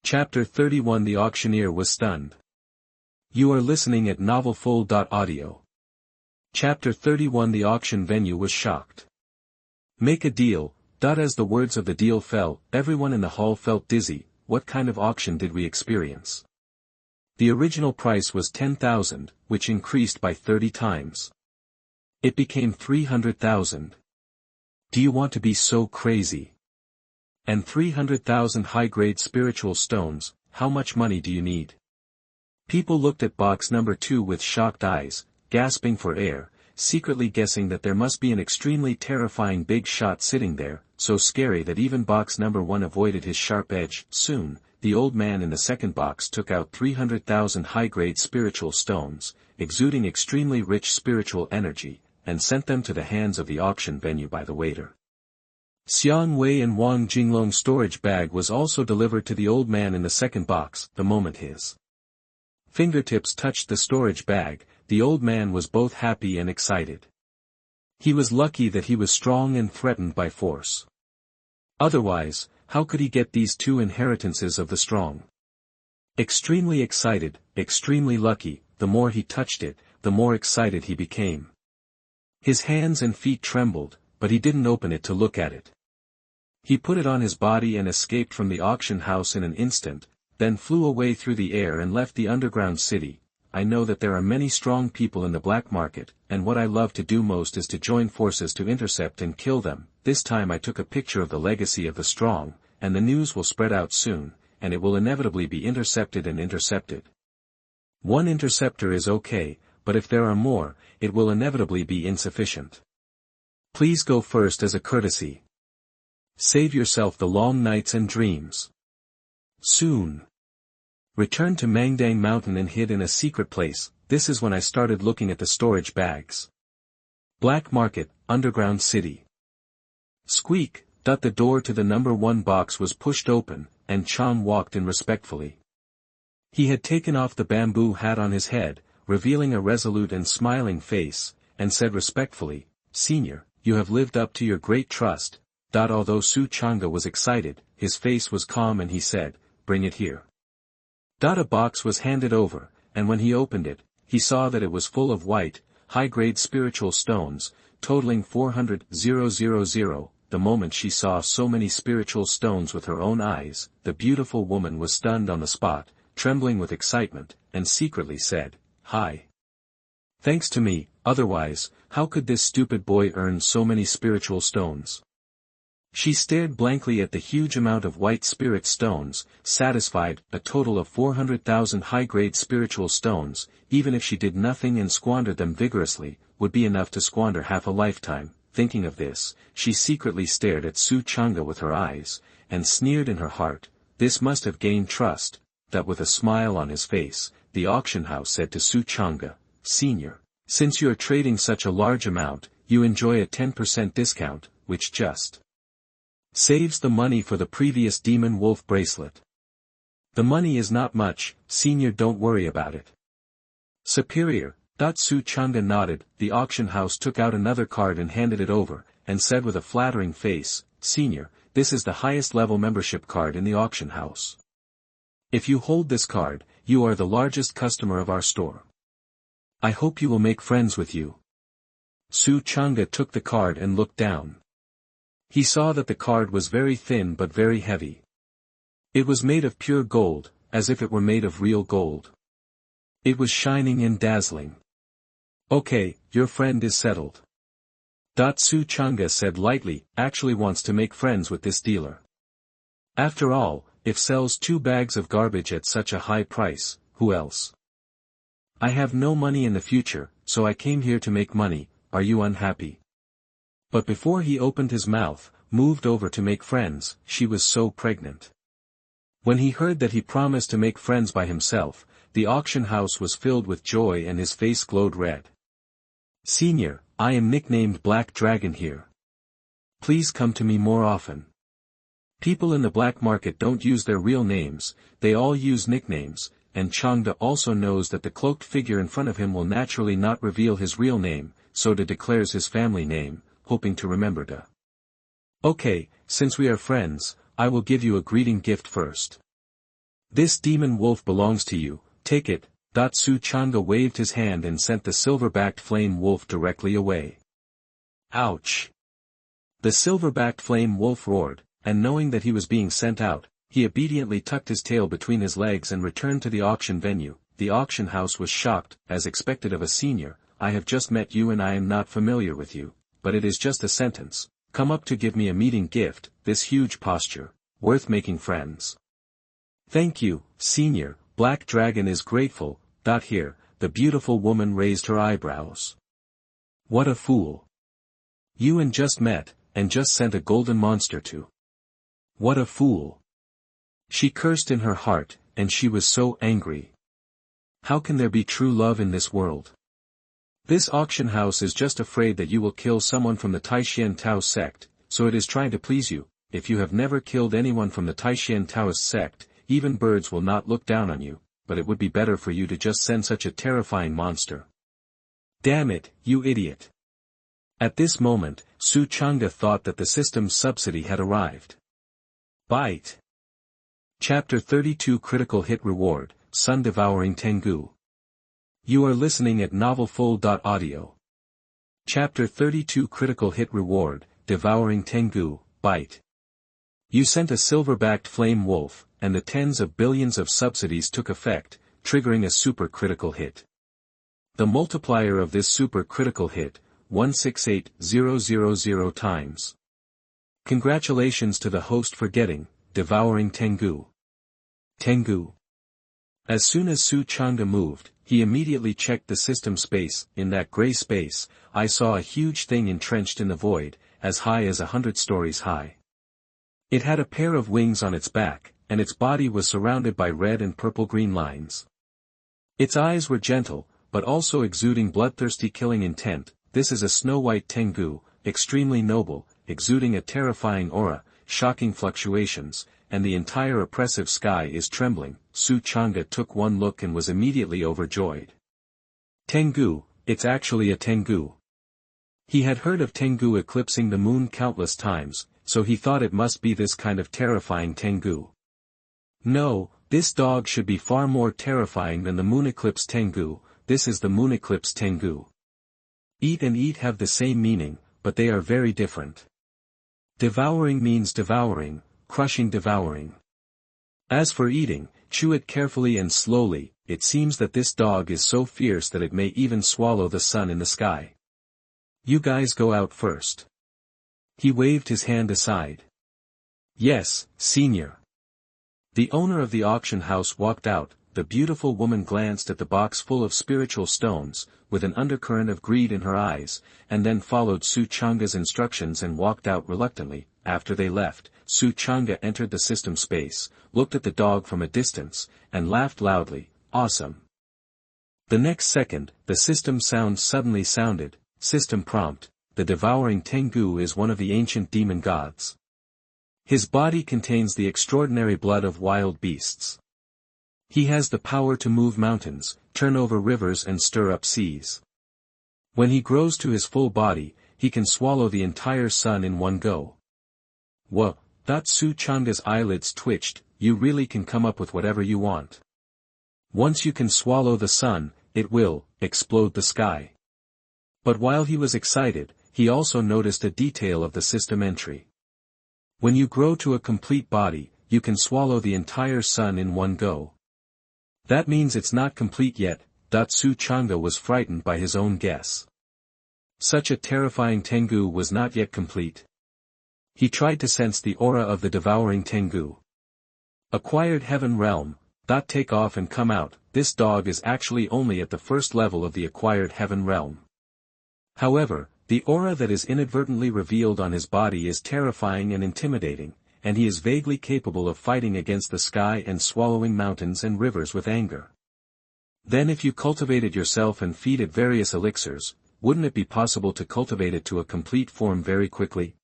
Chapter 31 The auctioneer was stunned. You are listening at novelfull.audio. Chapter 31 The auction venue was shocked. Make a deal. As the words of the deal fell, everyone in the hall felt dizzy. What kind of auction did we experience? The original price was 10,000, which increased by 30 times. It became 300,000. Do you want to be so crazy? And 300,000 high-grade spiritual stones, how much money do you need? People looked at box number 2 with shocked eyes, gasping for air, secretly guessing that there must be an extremely terrifying big shot sitting there, so scary that even box number 1 avoided his sharp edge. Soon, the old man in the second box took out 300,000 high-grade spiritual stones, exuding extremely rich spiritual energy, and sent them to the hands of the auction venue by the waiter. Xuanhuan and Wang Jinglong's storage bag was also delivered to the old man in the second box. The moment his fingertips touched the storage bag, the old man was both happy and excited. He was lucky that he was strong and threatened by force. Otherwise, how could he get these 2 inheritances of the strong? Extremely excited, extremely lucky, the more he touched it, the more excited he became. His hands and feet trembled, but he didn't open it to look at it. He put it on his body and escaped from the auction house in an instant, then flew away through the air and left the underground city. I know that there are many strong people in the black market, and what I love to do most is to join forces to intercept and kill them. This time I took a picture of the legacy of the strong, and the news will spread out soon, and it will inevitably be intercepted and intercepted. One interceptor is okay, but if there are more, it will inevitably be insufficient. Please go first as a courtesy. Save yourself the long nights and dreams. Soon. Return to Mangdang Mountain and hid in a secret place. This is when I started looking at the storage bags. Black market, underground city. Squeak. The door to the number 1 box was pushed open, and Chan walked in respectfully. He had taken off the bamboo hat on his head, revealing a resolute and smiling face, and said respectfully, "Senior, you have lived up to your great trust." Although Su Changge was excited, his face was calm and he said, "Bring it here." A box was handed over, and when he opened it, he saw that it was full of white, high-grade spiritual stones, totaling 400,000. The moment she saw so many spiritual stones with her own eyes, the beautiful woman was stunned on the spot, trembling with excitement, and secretly said, "Hi. Thanks to me, otherwise, how could this stupid boy earn so many spiritual stones?" She stared blankly at the huge amount of white spirit stones, satisfied. A total of 400,000 high-grade spiritual stones, even if she did nothing and squandered them vigorously, would be enough to squander half a lifetime. Thinking of this, she secretly stared at Su Changge with her eyes, and sneered in her heart. This must have gained trust. With a smile on his face, the auction house said to Su Changge, "Senior, since you are trading such a large amount, you enjoy a 10% discount, which just saves the money for the previous demon wolf bracelet. The money is not much, senior, don't worry about it." Superior. Su Changge nodded. The auction house took out another card and handed it over, and said with a flattering face, "Senior, this is the highest level membership card in the auction house. If you hold this card, you are the largest customer of our store. I hope you will make friends with you." Su Changge took the card and looked down. He saw that the card was very thin but very heavy. It was made of pure gold, as if it were made of real gold. It was shining and dazzling. "Okay, your friend is settled." Su Changge said lightly, "Actually wants to make friends with this dealer. After all, if sells 2 bags of garbage at such a high price, who else? I have no money in the future, so I came here to make money. Are you unhappy?" But before he opened his mouth, moved over to make friends, she was so pregnant. When he heard that he promised to make friends by himself, the auction house was filled with joy and his face glowed red. "Senior, I am nicknamed Black Dragon here. Please come to me more often. People in the black market don't use their real names, they all use nicknames, and Changde also knows that the cloaked figure in front of him will naturally not reveal his real name, so declares his family name, hoping to remember. Okay, since we are friends, I will give you a greeting gift first. This demon wolf belongs to you, take it. Su Changge waved his hand and sent the silver-backed flame wolf directly away. Ouch! The silver-backed flame wolf roared, and knowing that he was being sent out, he obediently tucked his tail between his legs and returned to the auction venue. The auction house was shocked, as expected of a senior. I have just met you and I am not familiar with you, but it is just a sentence. Come up to give me a meeting gift, this huge posture, worth making friends. Thank you, senior, Black Dragon is grateful. Here, the beautiful woman raised her eyebrows. What a fool. You and just met, and just sent a golden monster to. What a fool. She cursed in her heart, and she was so angry. How can there be true love in this world? This auction house is just afraid that you will kill someone from the Taishan Tao sect, so it is trying to please you. If you have never killed anyone from the Taishan Taoist sect, even birds will not look down on you, but it would be better for you to just send such a terrifying monster. Damn it, you idiot. At this moment, Su Changge thought that the system's subsidy had arrived. Bite. Chapter 32 Critical Hit Reward, Sun Devouring Tengu. You are listening at novelfull.audio. Chapter 32 Critical Hit Reward, Devouring Tengu, Bite. You sent a silver-backed flame wolf, and the tens of billions of subsidies took effect, triggering a super-critical hit. The multiplier of this super-critical hit, 168,000 times. Congratulations to the host for getting, Devouring Tengu. Tengu. As soon as Su Changge moved, he immediately checked the system space. In that gray space, I saw a huge thing entrenched in the void, as high as 100 stories high. It had a pair of wings on its back, and its body was surrounded by red and purple-green lines. Its eyes were gentle, but also exuding bloodthirsty killing intent. This is a snow-white Tengu, extremely noble, exuding a terrifying aura, shocking fluctuations, and the entire oppressive sky is trembling. Su Changge took one look and was immediately overjoyed. Tengu, it's actually a Tengu. He had heard of Tengu eclipsing the moon countless times, so he thought it must be this kind of terrifying Tengu. No, this dog should be far more terrifying than the moon eclipse Tengu. This is the moon eclipse Tengu. Eat and eat have the same meaning, but they are very different. Devouring means devouring, crushing devouring. As for eating, chew it carefully and slowly. It seems that this dog is so fierce that it may even swallow the sun in the sky. You guys go out first. He waved his hand aside. Yes, senior. The owner of the auction house walked out. The beautiful woman glanced at the box full of spiritual stones, with an undercurrent of greed in her eyes, and then followed Su Changge's instructions and walked out reluctantly. After they left, Su Changge entered the system space, looked at the dog from a distance, and laughed loudly. Awesome. The next second, the system sound suddenly sounded. System prompt: the devouring Tengu is one of the ancient demon gods. His body contains the extraordinary blood of wild beasts. He has the power to move mountains, turn over rivers and stir up seas. When he grows to his full body, he can swallow the entire sun in one go. Whoa! Su Changge's eyelids twitched. You really can come up with whatever you want. Once you can swallow the sun, it will explode the sky. But while he was excited, he also noticed a detail of the system entry. When you grow to a complete body, you can swallow the entire sun in one go. That means it's not complete yet. Su Changge was frightened by his own guess. Such a terrifying Tengu was not yet complete. He tried to sense the aura of the devouring Tengu. Acquired heaven realm. Take off and come out. This dog is actually only at the first level of the acquired heaven realm. However, the aura that is inadvertently revealed on his body is terrifying and intimidating, and he is vaguely capable of fighting against the sky and swallowing mountains and rivers with anger. Then if you cultivate it yourself and feed it various elixirs, wouldn't it be possible to cultivate it to a complete form very quickly?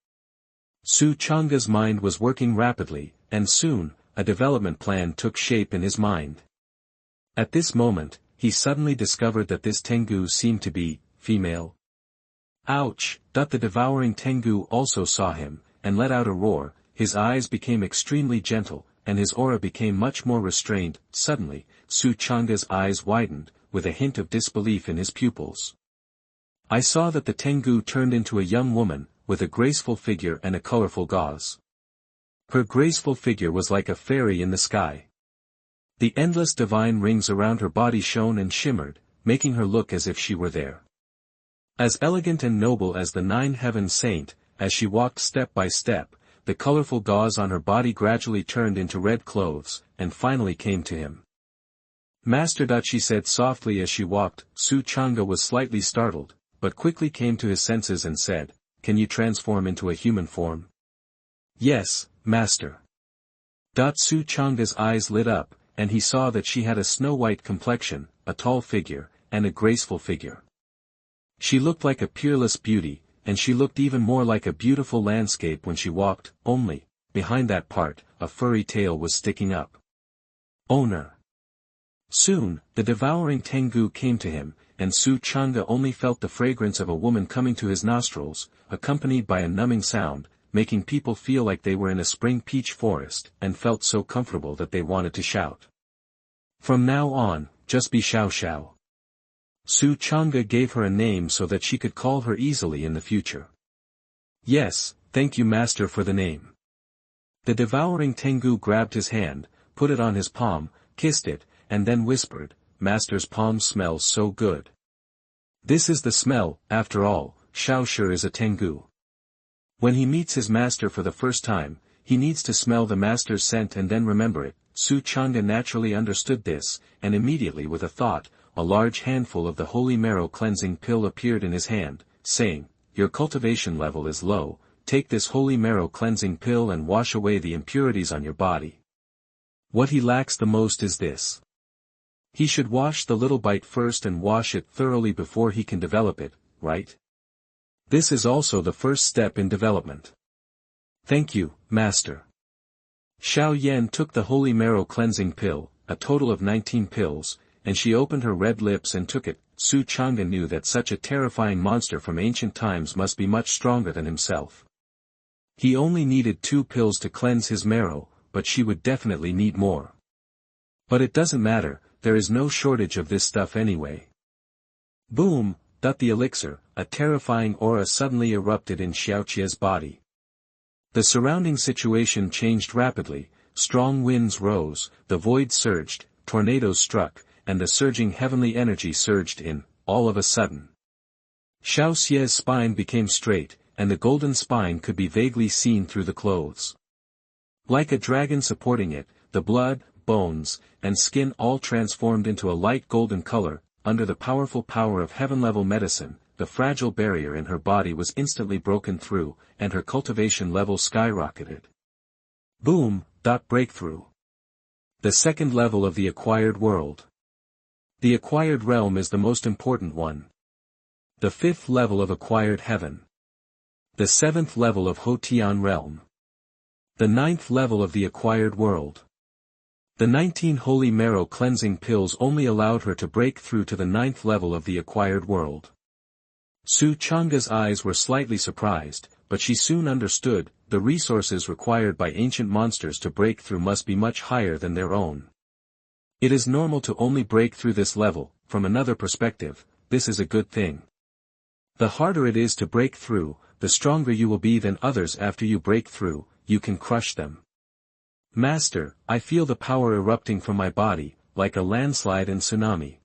Su Changge's mind was working rapidly, and soon, a development plan took shape in his mind. At this moment, he suddenly discovered that this Tengu seemed to be female. Ouch! The devouring Tengu also saw him, and let out a roar. His eyes became extremely gentle, and his aura became much more restrained. Suddenly, Changge's eyes widened, with a hint of disbelief in his pupils. I saw that the Tengu turned into a young woman, with a graceful figure and a colorful gauze. Her graceful figure was like a fairy in the sky. The endless divine rings around her body shone and shimmered, making her look as if she were there. As elegant and noble as the nine-heaven saint, as she walked step by step, the colorful gauze on her body gradually turned into red clothes, and finally came to him. Master. She said softly as she walked. Changge was slightly startled, but quickly came to his senses and said, "Can you transform into a human form?" "Yes, Master." Changge's eyes lit up, and he saw that she had a snow-white complexion, a tall figure, and a graceful figure. She looked like a peerless beauty, and she looked even more like a beautiful landscape when she walked, only, behind that part, a furry tail was sticking up. Owner. Soon, the devouring Tengu came to him, and Changge only felt the fragrance of a woman coming to his nostrils, accompanied by a numbing sound, making people feel like they were in a spring peach forest, and felt so comfortable that they wanted to shout. From now on, just be Xiao Xiao. Changge gave her a name so that she could call her easily in the future. Yes, thank you Master for the name. The devouring Tengu grabbed his hand, put it on his palm, kissed it, and then whispered, "Master's palm smells so good." This is the smell, after all, Xiao Shi is a Tengu. When he meets his master for the first time, he needs to smell the master's scent and then remember it. Changge naturally understood this, and immediately with a thought, a large handful of the holy marrow cleansing pill appeared in his hand, saying, "Your cultivation level is low, take this holy marrow cleansing pill and wash away the impurities on your body." What he lacks the most is this. He should wash the little bite first and wash it thoroughly before he can develop it, right? This is also the first step in development. Thank you, Master. Xiao Yan took the holy marrow cleansing pill, a total of 19 pills, and she opened her red lips and took it. Changge knew that such a terrifying monster from ancient times must be much stronger than himself. He only needed 2 pills to cleanse his marrow, but she would definitely need more. But it doesn't matter, there is no shortage of this stuff anyway. Boom! The elixir, a terrifying aura suddenly erupted in Xiao Shi's body. The surrounding situation changed rapidly, strong winds rose, the void surged, tornadoes struck, and the surging heavenly energy surged in, all of a sudden. Xiao Shi's spine became straight, and the golden spine could be vaguely seen through the clothes. Like a dragon supporting it, the blood, bones, and skin all transformed into a light golden color. Under the powerful power of heaven-level medicine, the fragile barrier in her body was instantly broken through, and her cultivation level skyrocketed. Boom! Breakthrough. The second level of the acquired world. The acquired realm is the most important one. The 5th level of acquired heaven. The 7th level of Hotian realm. The 9th level of the acquired world. The 19 holy marrow cleansing pills only allowed her to break through to the 9th level of the acquired world. Changge's eyes were slightly surprised, but she soon understood, the resources required by ancient monsters to break through must be much higher than their own. It is normal to only break through this level. From another perspective, this is a good thing. The harder it is to break through, the stronger you will be than others after you break through, you can crush them. Master, I feel the power erupting from my body, like a landslide and tsunami.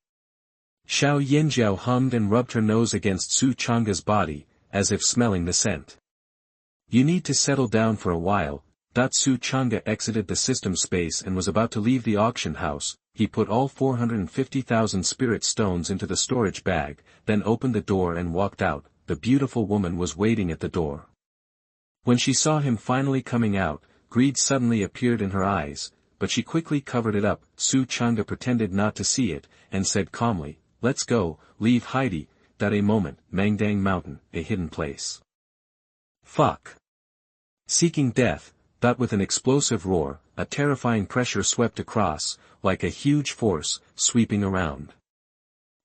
Xiao Yanjiao hummed and rubbed her nose against Changge's body, as if smelling the scent. You need to settle down for a while. Changge exited the system space and was about to leave the auction house. He put all 450,000 spirit stones into the storage bag, then opened the door and walked out. The beautiful woman was waiting at the door. When she saw him finally coming out, greed suddenly appeared in her eyes, but she quickly covered it up. Changge pretended not to see it, and said calmly, "Let's go, leave Heidi." A moment, Mangdang Mountain, a hidden place. Fuck. Seeking death. With an explosive roar, a terrifying pressure swept across, like a huge force, sweeping around.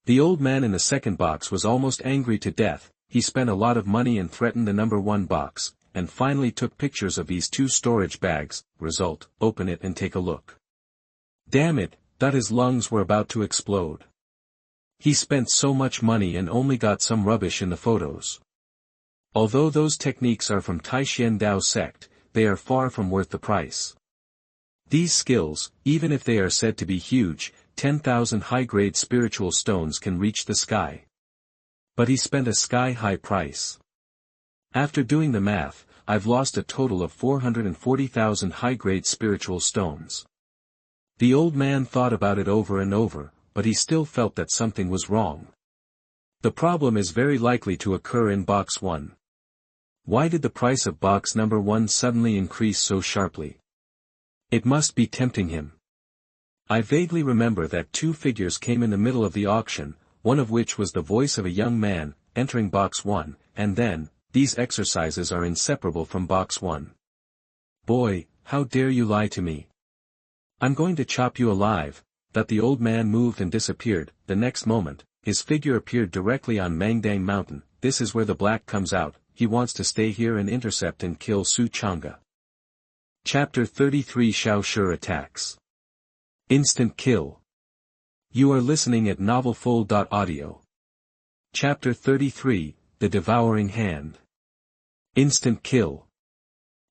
The old man in the second box was almost angry to death. He spent a lot of money and threatened the number 1 box, and finally took pictures of these 2 storage bags. Result, open it and take a look. Damn it, that his lungs were about to explode. He spent so much money and only got some rubbish in the photos. Although those techniques are from Taishan Dao sect, they are far from worth the price. These skills, even if they are said to be huge, 10,000 high-grade spiritual stones can reach the sky. But he spent a sky-high price. After doing the math, I've lost a total of 440,000 high-grade spiritual stones. The old man thought about it over and over, but he still felt that something was wrong. The problem is very likely to occur in box 1. Why did the price of box number 1 suddenly increase so sharply? It must be tempting him. I vaguely remember that 2 figures came in the middle of the auction, one of which was the voice of a young man, entering box 1, and then, these exercises are inseparable from box 1. Boy, how dare you lie to me? I'm going to chop you alive. That the old man moved and disappeared. The next moment, his figure appeared directly on Mangdang Mountain. This is where the black comes out. He wants to stay here and intercept and kill Su Changge. Chapter 33 Xiao Shi attacks. Instant kill. You are listening at novelfull.audio. Chapter 33, The Devouring Hand. Instant kill.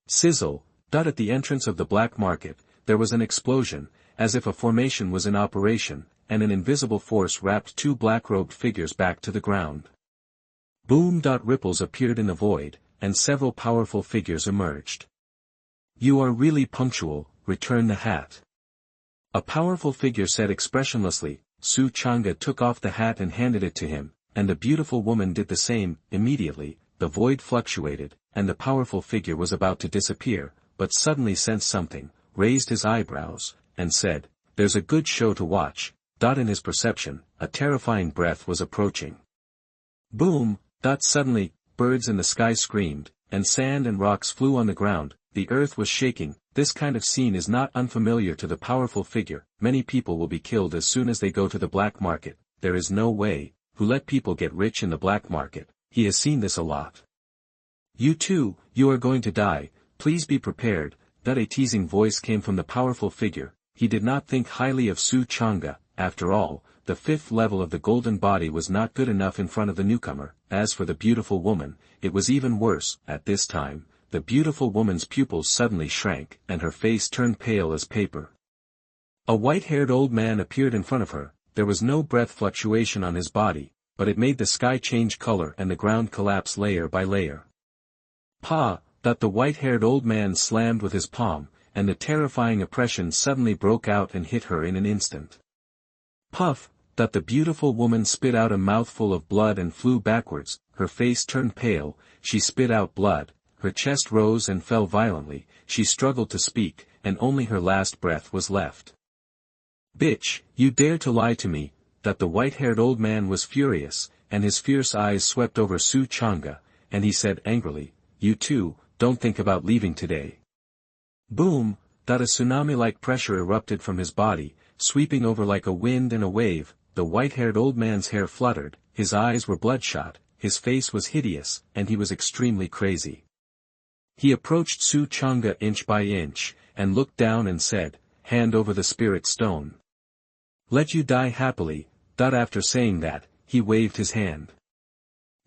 Sizzle. At the entrance of the black market, there was an explosion, as if a formation was in operation, and an invisible force wrapped 2 black-robed figures back to the ground. Boom. Ripples appeared in the void, and several powerful figures emerged. You are really punctual, return the hat. A powerful figure said expressionlessly. Su Changge took off the hat and handed it to him, and the beautiful woman did the same. Immediately, the void fluctuated, and the powerful figure was about to disappear, but suddenly sensed something, raised his eyebrows, and said, "There's a good show to watch." In his perception, a terrifying breath was approaching. Boom. Suddenly, birds in the sky screamed, and sand and rocks flew on the ground. The earth was shaking. This kind of scene is not unfamiliar to the powerful figure. Many people will be killed as soon as they go to the black market. There is no way. Who let people get rich in the black market? He has seen this a lot. You too, you are going to die. Please be prepared. A teasing voice came from the powerful figure. He did not think highly of Su Changge. After all, the 5th level of the golden body was not good enough in front of the newcomer. As for the beautiful woman, it was even worse. At this time, the beautiful woman's pupils suddenly shrank, and her face turned pale as paper. A white-haired old man appeared in front of her. There was no breath fluctuation on his body, but it made the sky change color and the ground collapse layer by layer. Pa! The white-haired old man slammed with his palm, and the terrifying oppression suddenly broke out and hit her in an instant. Puff! The beautiful woman spit out a mouthful of blood and flew backwards. Her face turned pale, she spit out blood, her chest rose and fell violently, she struggled to speak, and only her last breath was left. Bitch, you dare to lie to me. The white-haired old man was furious, and his fierce eyes swept over Su Changge, and he said angrily, "You too, don't think about leaving today." Boom. A tsunami-like pressure erupted from his body, sweeping over like a wind and a wave. The white-haired old man's hair fluttered, his eyes were bloodshot, his face was hideous, and he was extremely crazy. He approached Su Changge inch by inch, and looked down and said, "Hand over the spirit stone. Let you die happily." After saying that, he waved his hand.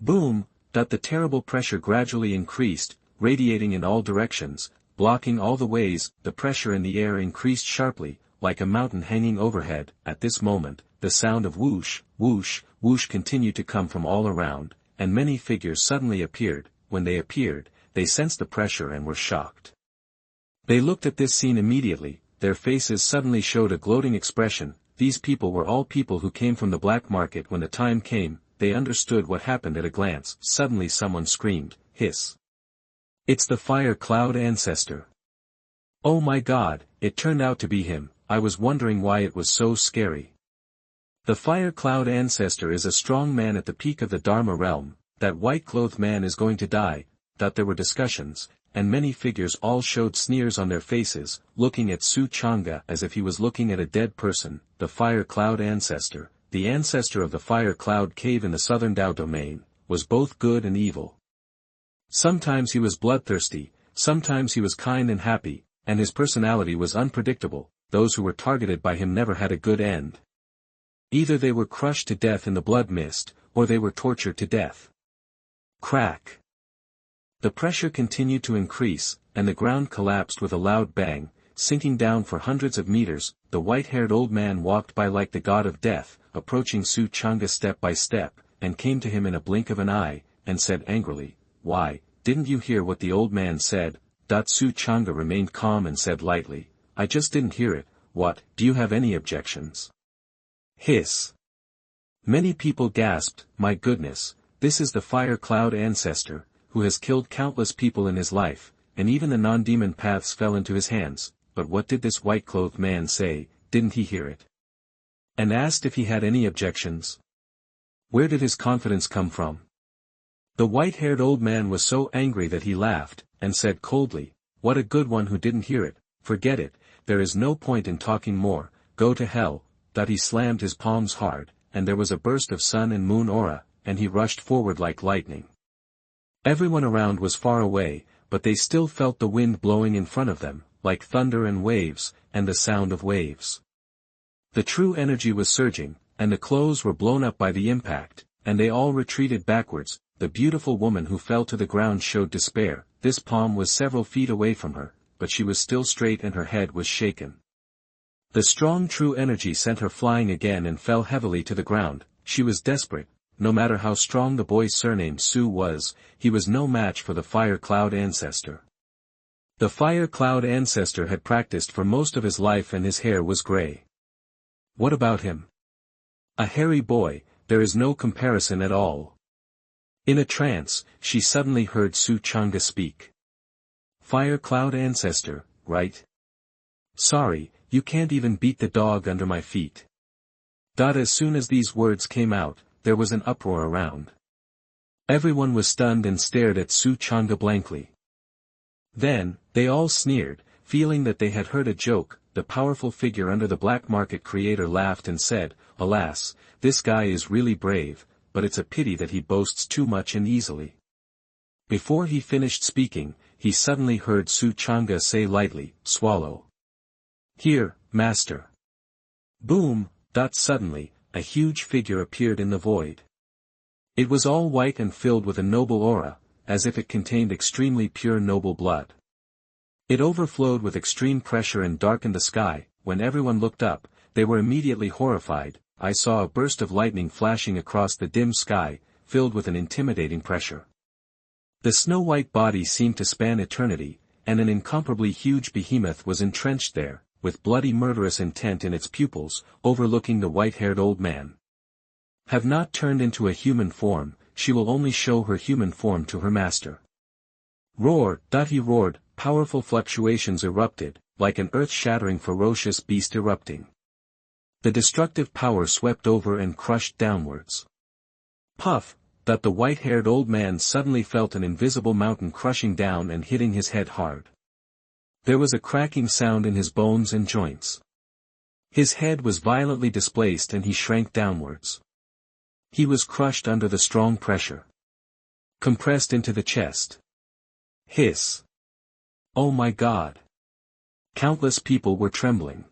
Boom. The terrible pressure gradually increased, radiating in all directions, blocking all the ways. The pressure in the air increased sharply, like a mountain hanging overhead. At this moment, the sound of whoosh, whoosh, whoosh continued to come from all around, and many figures suddenly appeared. When they appeared, they sensed the pressure and were shocked. They looked at this scene immediately, their faces suddenly showed a gloating expression. These people were all people who came from the black market. When the time came, they understood what happened at a glance. Suddenly someone screamed, "Hiss! It's the fire cloud ancestor!" Oh my God, it turned out to be him. I was wondering why it was so scary. The fire cloud ancestor is a strong man at the peak of the Dharma realm. That white-clothed man is going to die. There were discussions, and many figures all showed sneers on their faces, looking at Su Changge as if he was looking at a dead person. The fire cloud ancestor, the ancestor of the fire cloud cave in the southern Dao domain, was both good and evil. Sometimes he was bloodthirsty, sometimes he was kind and happy, and his personality was unpredictable. Those who were targeted by him never had a good end. Either they were crushed to death in the blood mist, or they were tortured to death. Crack. The pressure continued to increase, and the ground collapsed with a loud bang, sinking down for hundreds of meters. The white-haired old man walked by like the god of death, approaching Changge step by step, and came to him in a blink of an eye, and said angrily, "Why, didn't you hear what the old man said?" Changge remained calm and said lightly, "I just didn't hear it. What, do you have any objections?" Hiss. Many people gasped, "My goodness, this is the fire cloud ancestor, who has killed countless people in his life, and even the non-demon paths fell into his hands." But what did this white-clothed man say? Didn't he hear it? And asked if he had any objections. Where did his confidence come from? The white-haired old man was so angry that he laughed, and said coldly, "What a good one who didn't hear it. Forget it, there is no point in talking more, go to hell." He slammed his palms hard, and there was a burst of sun and moon aura, and he rushed forward like lightning. Everyone around was far away, but they still felt the wind blowing in front of them, like thunder and waves, and the sound of waves. The true energy was surging, and the clothes were blown up by the impact, and they all retreated backwards. The beautiful woman who fell to the ground showed despair. This palm was several feet away from her, but she was still straight and her head was shaken. The strong true energy sent her flying again and fell heavily to the ground. She was desperate. No matter how strong the boy's surname Su was, he was no match for the fire cloud ancestor. The fire cloud ancestor had practiced for most of his life and his hair was gray. What about him? A hairy boy, there is no comparison at all. In a trance, she suddenly heard Changge speak. Fire cloud ancestor, right? Sorry, you can't even beat the dog under my feet. As soon as these words came out, there was an uproar around. Everyone was stunned and stared at Changge blankly. Then, they all sneered, feeling that they had heard a joke. The powerful figure under the black market creator laughed and said, "Alas, this guy is really brave, but it's a pity that he boasts too much and easily." Before he finished speaking, he suddenly heard Changge say lightly, "Swallow." "Here, master." Boom. Suddenly, a huge figure appeared in the void. It was all white and filled with a noble aura, as if it contained extremely pure noble blood. It overflowed with extreme pressure and darkened the sky. When everyone looked up, they were immediately horrified. I saw a burst of lightning flashing across the dim sky, filled with an intimidating pressure. The snow-white body seemed to span eternity, and an incomparably huge behemoth was entrenched there, with bloody murderous intent in its pupils, overlooking the white-haired old man. Have not turned into a human form, she will only show her human form to her master. Roar. He roared, powerful fluctuations erupted, like an earth-shattering ferocious beast erupting. The destructive power swept over and crushed downwards. Puff. The white-haired old man suddenly felt an invisible mountain crushing down and hitting his head hard. There was a cracking sound in his bones and joints. His head was violently displaced and he shrank downwards. He was crushed under the strong pressure. Compressed into the chest. Hiss. Oh my God! Countless people were trembling.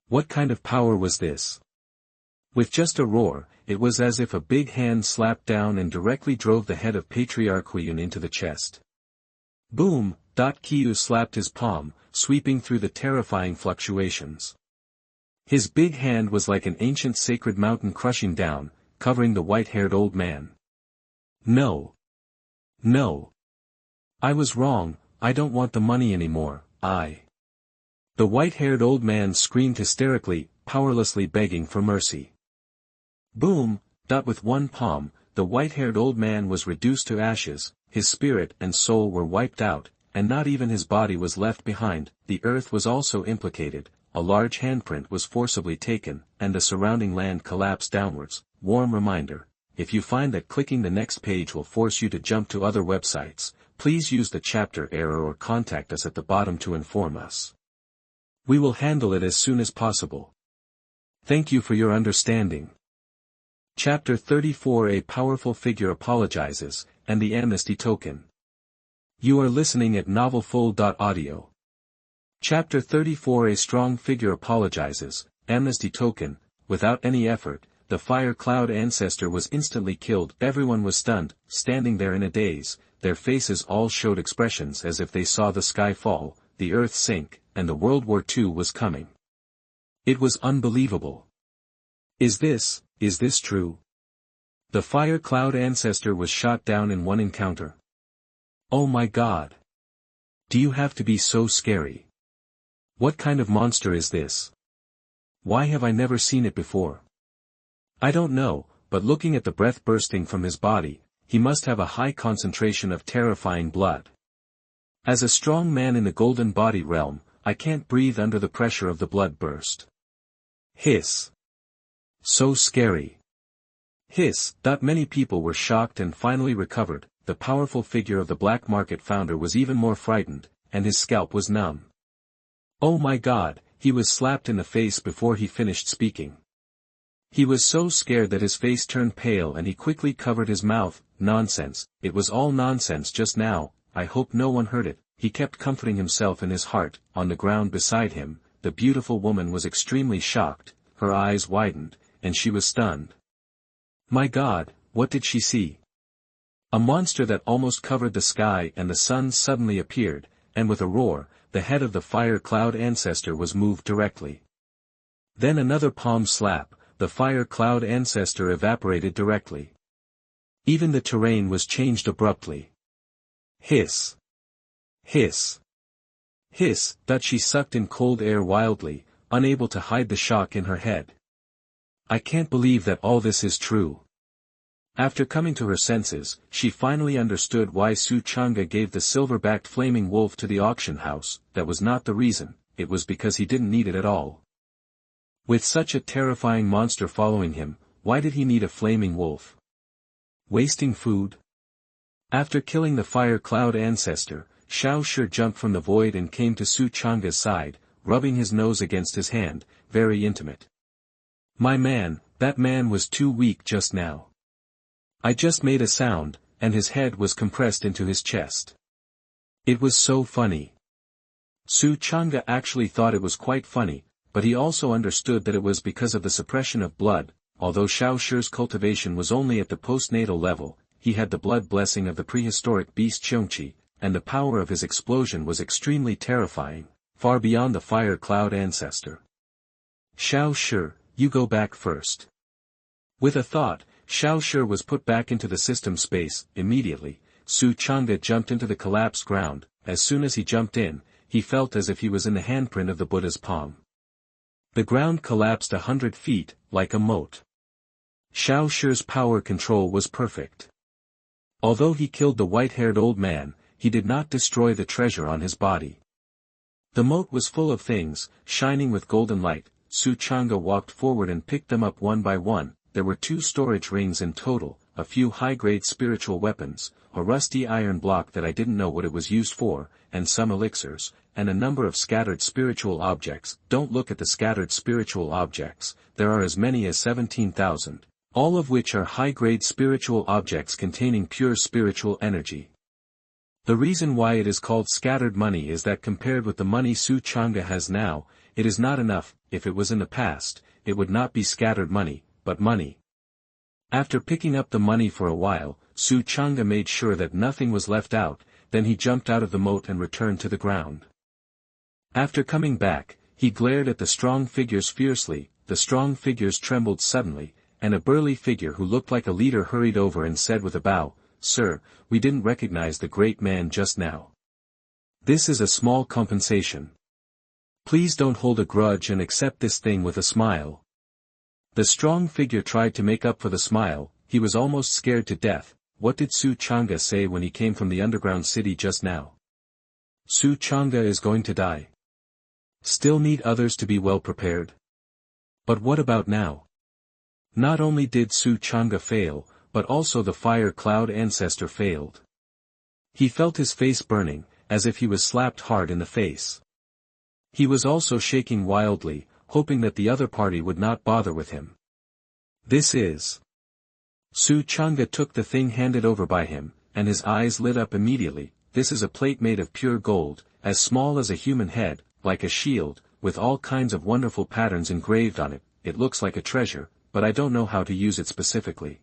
What kind of power was this? With just a roar, it was as if a big hand slapped down and directly drove the head of Patriarch Xuanhuan into the chest. Boom. Qiu slapped his palm, sweeping through the terrifying fluctuations. His big hand was like an ancient sacred mountain crushing down, covering the white-haired old man. No. No. I was wrong, I don't want the money anymore, The white-haired old man screamed hysterically, powerlessly begging for mercy. Boom. With one palm, the white-haired old man was reduced to ashes, his spirit and soul were wiped out, and not even his body was left behind. The earth was also implicated, a large handprint was forcibly taken, and the surrounding land collapsed downwards. Warm reminder, if you find that clicking the next page will force you to jump to other websites, please use the chapter error or contact us at the bottom to inform us. We will handle it as soon as possible. Thank you for your understanding. Chapter 34. A powerful figure apologizes, and the amnesty token. You are listening at novelfull.audio. Chapter 34. A strong figure apologizes, amnesty token. Without any effort, the fire cloud ancestor was instantly killed. Everyone was stunned, standing there in a daze. Their faces all showed expressions as if they saw the sky fall, the earth sink, and the World War II was coming. It was unbelievable. Is this true? The fire cloud ancestor was shot down in one encounter. Oh my God! Do you have to be so scary? What kind of monster is this? Why have I never seen it before? I don't know, but looking at the breath bursting from his body, he must have a high concentration of terrifying blood. As a strong man in the golden body realm, I can't breathe under the pressure of the blood burst. Hiss. So scary. Hiss. Many people were shocked and finally recovered. The powerful figure of the black market founder was even more frightened, and his scalp was numb. Oh my God, he was slapped in the face before he finished speaking. He was so scared that his face turned pale and he quickly covered his mouth. Nonsense, it was all nonsense just now. I hope no one heard it. He kept comforting himself in his heart. On the ground beside him, the beautiful woman was extremely shocked, her eyes widened, and she was stunned. My God, what did she see? A monster that almost covered the sky, and the sun suddenly appeared, and with a roar, the head of the fire cloud ancestor was moved directly. Then another palm slap, the fire cloud ancestor evaporated directly. Even the terrain was changed abruptly. Hiss. Hiss. Hiss. She sucked in cold air wildly, unable to hide the shock in her head. I can't believe that all this is true. After coming to her senses, she finally understood why Changge gave the silver-backed flaming wolf to the auction house. That was not the reason, it was because he didn't need it at all. With such a terrifying monster following him, why did he need a flaming wolf? Wasting food? After killing the fire cloud ancestor, Xiao Shi jumped from the void and came to Changge's side, rubbing his nose against his hand, very intimate. My man, that man was too weak just now. I just made a sound, and his head was compressed into his chest. It was so funny. Changge actually thought it was quite funny, but he also understood that it was because of the suppression of blood. Although Xiao Shi's cultivation was only at the postnatal level, he had the blood blessing of the prehistoric beast Changge, and the power of his explosion was extremely terrifying, far beyond the fire cloud ancestor. Xiao Shi, you go back first. With a thought, Xiao Shi was put back into the system space. Immediately, Changge jumped into the collapsed ground. As soon as he jumped in, he felt as if he was in the handprint of the Buddha's palm. The ground collapsed 100 feet, like a moat. Xiao Shi's power control was perfect. Although he killed the white-haired old man, he did not destroy the treasure on his body. The moat was full of things, shining with golden light. Changge walked forward and picked them up one by one. There were 2 storage rings in total, a few high-grade spiritual weapons, a rusty iron block that I didn't know what it was used for, and some elixirs, and a number of scattered spiritual objects. Don't look at the scattered spiritual objects, there are as many as 17,000, all of which are high-grade spiritual objects containing pure spiritual energy. The reason why it is called scattered money is that compared with the money Changge has now, it is not enough. If it was in the past, it would not be scattered money, but money. After picking up the money for a while, Changge made sure that nothing was left out, then he jumped out of the moat and returned to the ground. After coming back, he glared at the strong figures fiercely. The strong figures trembled suddenly, and a burly figure who looked like a leader hurried over and said with a bow, Sir, we didn't recognize the great man just now. This is a small compensation. Please don't hold a grudge and accept this thing with a smile. The strong figure tried to make up for the smile. He was almost scared to death. What did Changge say when he came from the underground city just now? Changge is going to die. Still need others to be well prepared. But what about now? Not only did Changge fail, but also the fire cloud ancestor failed. He felt his face burning, as if he was slapped hard in the face. He was also shaking wildly, hoping that the other party would not bother with him. This is. Changge took the thing handed over by him, and his eyes lit up immediately. this is a plate made of pure gold, as small as a human head, like a shield, with all kinds of wonderful patterns engraved on it. It looks like a treasure, but I don't know how to use it specifically.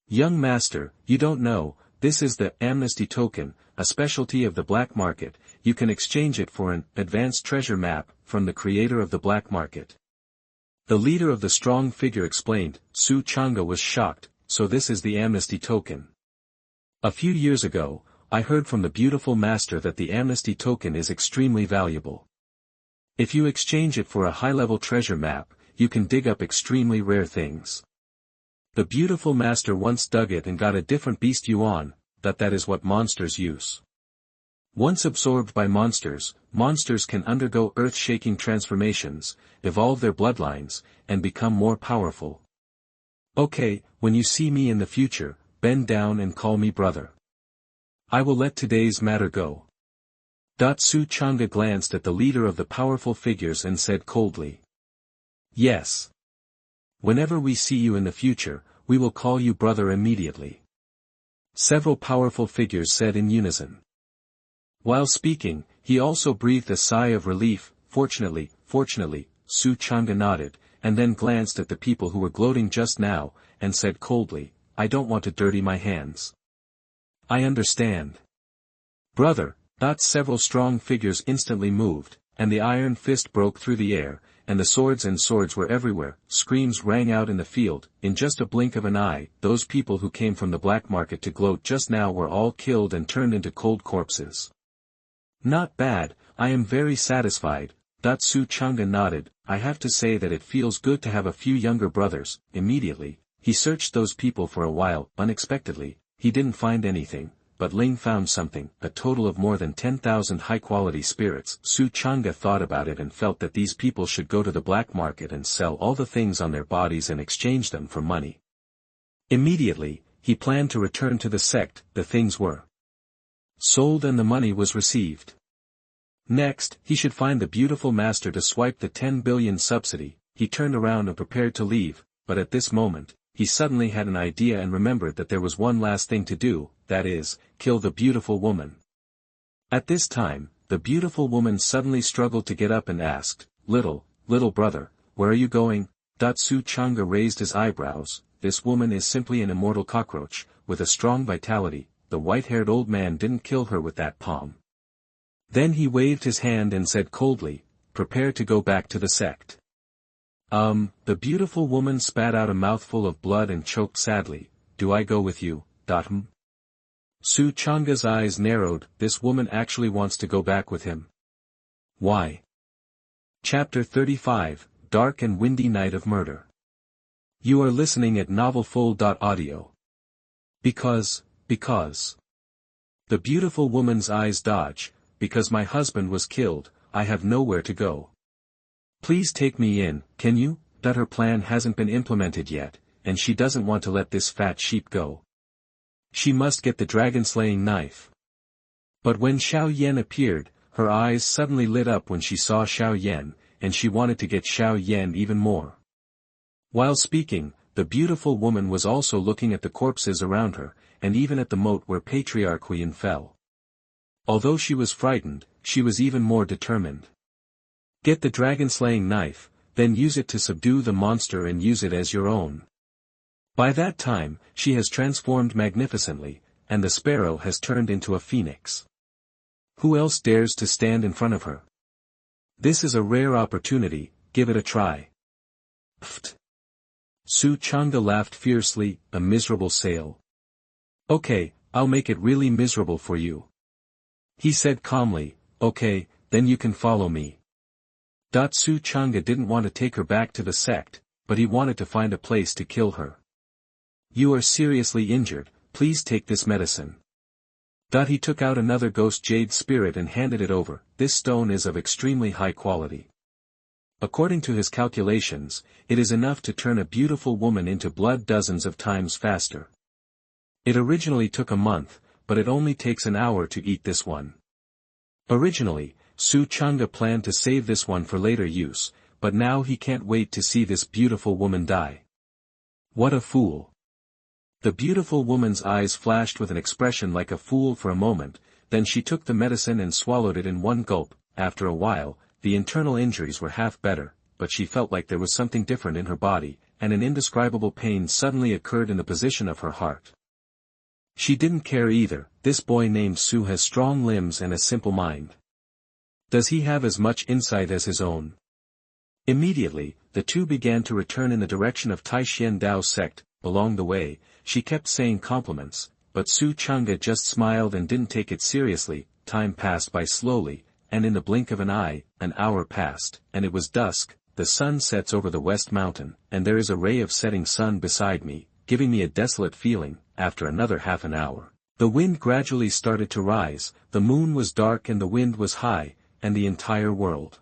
Young master, you don't know, this is the amnesty token, a specialty of the black market. You can exchange it for an advanced treasure map from the creator of the black market. The leader of the strong figure explained. Changge was shocked. So this is the amnesty token. A few years ago, I heard from the beautiful master that the amnesty token is extremely valuable. If you exchange it for a high-level treasure map, you can dig up extremely rare things. The beautiful master once dug it and got a different beast Yuan, that is what monsters use. Once absorbed by monsters, monsters can undergo earth-shaking transformations, evolve their bloodlines, and become more powerful. Okay, when you see me in the future, bend down and call me brother. I will let today's matter go. Changge glanced at the leader of the powerful figures and said coldly. Yes. Whenever we see you in the future, we will call you brother immediately. Several powerful figures said in unison. While speaking, he also breathed a sigh of relief. Fortunately, Changge nodded, and then glanced at the people who were gloating just now, and said coldly, I don't want to dirty my hands. I understand. Brother. Several strong figures instantly moved, and the iron fist broke through the air, and the swords were everywhere. Screams rang out in the field. In just a blink of an eye, those people who came from the black market to gloat just now were all killed and turned into cold corpses. Not bad, I am very satisfied. Changge nodded. I have to say that it feels good to have a few younger brothers. Immediately, he searched those people for a while. Unexpectedly, he didn't find anything, but Ling found something, a total of more than 10,000 high-quality spirits. Changge thought about it and felt that these people should go to the black market and sell all the things on their bodies and exchange them for money. Immediately, he planned to return to the sect. The things were sold and the money was received. Next, he should find the beautiful master to swipe the 10 billion subsidy. He turned around and prepared to leave, but at this moment, he suddenly had an idea and remembered that there was one last thing to do, that is, kill the beautiful woman. At this time, the beautiful woman suddenly struggled to get up and asked, little brother, where are you going? Changge raised his eyebrows. This woman is simply an immortal cockroach, with a strong vitality. The white-haired old man didn't kill her with that palm. Then he waved his hand and said coldly, prepare to go back to the sect. The beautiful woman spat out a mouthful of blood and choked sadly. Do I go with you? Changge's eyes narrowed. This woman actually wants to go back with him. Why? Chapter 35, Dark and Windy Night of Murder. You are listening at novelfull.audio. Because. The beautiful woman's eyes dodge. Because my husband was killed, I have nowhere to go. Please take me in, can you? Her plan hasn't been implemented yet, and she doesn't want to let this fat sheep go. She must get the dragon-slaying knife. But when Xiao Yan appeared, her eyes suddenly lit up when she saw Xiao Yan, and she wanted to get Xiao Yan even more. While speaking, the beautiful woman was also looking at the corpses around her, and even at the moat where Patriarch Huiyan fell. Although she was frightened, she was even more determined. Get the dragon-slaying knife, then use it to subdue the monster and use it as your own. By that time, she has transformed magnificently, and the sparrow has turned into a phoenix. Who else dares to stand in front of her? This is a rare opportunity, give it a try. Pfft. Changge laughed fiercely, a miserable sale. Okay, I'll make it really miserable for you. He said calmly, okay, then you can follow me. Changge didn't want to take her back to the sect, but he wanted to find a place to kill her. You are seriously injured, please take this medicine. He took out another ghost jade spirit and handed it over. This stone is of extremely high quality. According to his calculations, it is enough to turn a beautiful woman into blood dozens of times faster. It originally took a month, but it only takes an hour to eat this one. Originally, Changge planned to save this one for later use, but now he can't wait to see this beautiful woman die. What a fool. The beautiful woman's eyes flashed with an expression like a fool for a moment, then she took the medicine and swallowed it in one gulp. After a while, the internal injuries were half better, but she felt like there was something different in her body, and an indescribable pain suddenly occurred in the position of her heart. She didn't care either. This boy named Su has strong limbs and a simple mind. Does he have as much insight as his own? Immediately, the two began to return in the direction of Taishan Dao sect. Along the way, she kept saying compliments, but Su Changge just smiled and didn't take it seriously. Time passed by slowly, and in the blink of an eye, an hour passed, and it was dusk. The sun sets over the west mountain, and there is a ray of setting sun beside me, giving me a desolate feeling. After another half an hour, the wind gradually started to rise, the moon was dark and the wind was high, and the entire world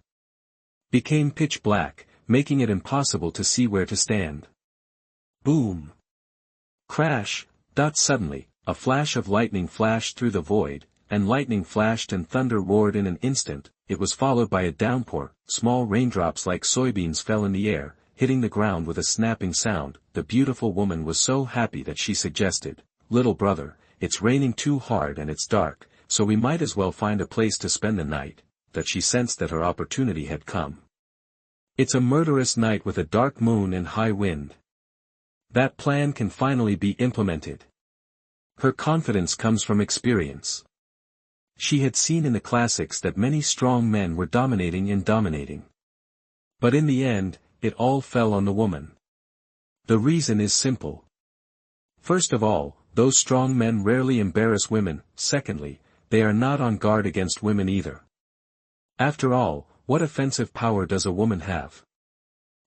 became pitch black, making it impossible to see where to stand. Boom! Crash! Suddenly, a flash of lightning flashed through the void, and lightning flashed and thunder roared in an instant. It was followed by a downpour. Small raindrops like soybeans fell in the air, hitting the ground with a snapping sound. The beautiful woman was so happy that she suggested, "Little brother, it's raining too hard and it's dark, so we might as well find a place to spend the night," that she sensed that her opportunity had come. It's a murderous night with a dark moon and high wind. That plan can finally be implemented. Her confidence comes from experience. She had seen in the classics that many strong men were dominating. But in the end, it all fell on the woman. The reason is simple. First of all, those strong men rarely embarrass women. Secondly, they are not on guard against women either. After all, what offensive power does a woman have?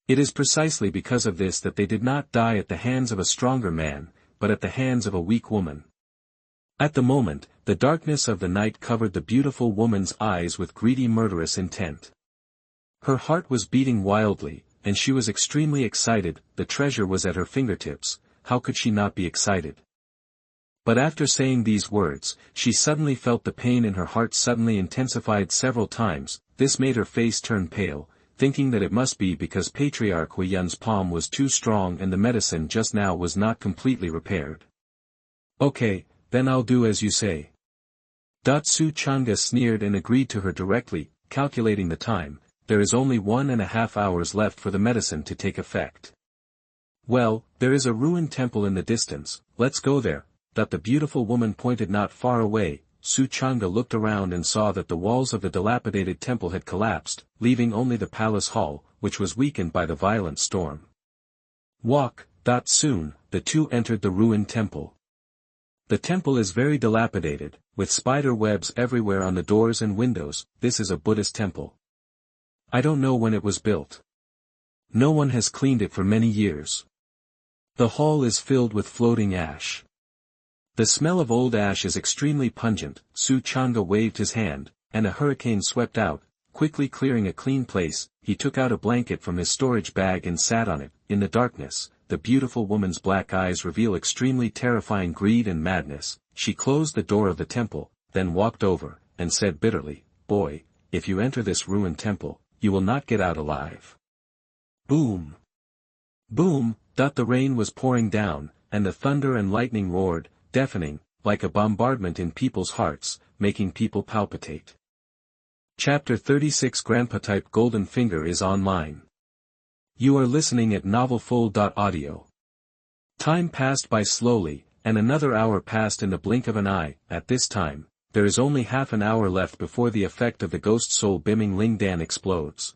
It is precisely because of this that they did not die at the hands of a stronger man, but at the hands of a weak woman. At the moment, the darkness of the night covered the beautiful woman's eyes with greedy murderous intent. Her heart was beating wildly, and she was extremely excited. The treasure was at her fingertips. How could she not be excited? But after saying these words, she suddenly felt the pain in her heart suddenly intensified several times. This made her face turn pale, thinking that it must be because Patriarch Huiyun's palm was too strong and the medicine just now was not completely repaired. "Okay, then I'll do as you say." Su Changge sneered and agreed to her directly. Calculating the time, there is only 1.5 hours left for the medicine to take effect. "Well, there is a ruined temple in the distance, let's go there." The beautiful woman pointed not far away. Su Changge looked around and saw that the walls of the dilapidated temple had collapsed, leaving only the palace hall, which was weakened by the violent storm. Walk. Soon, the two entered the ruined temple. The temple is very dilapidated, with spider webs everywhere on the doors and windows. This is a Buddhist temple. I don't know when it was built. No one has cleaned it for many years. The hall is filled with floating ash. The smell of old ash is extremely pungent. Su Changge waved his hand, and a hurricane swept out, quickly clearing a clean place. He took out a blanket from his storage bag and sat on it. In the darkness, the beautiful woman's black eyes reveal extremely terrifying greed and madness. She closed the door of the temple, then walked over, and said bitterly, "Boy, if you enter this ruined temple, you will not get out alive." Boom! Boom! The rain was pouring down, and the thunder and lightning roared, deafening, like a bombardment in people's hearts, making people palpitate. Chapter 36 Grandpa Type Golden Finger is online. You are listening at novelfull.audio. Time passed by slowly, and another hour passed in the blink of an eye. At this time, there is only half an hour left before the effect of the ghost soul Biming Ling Dan explodes.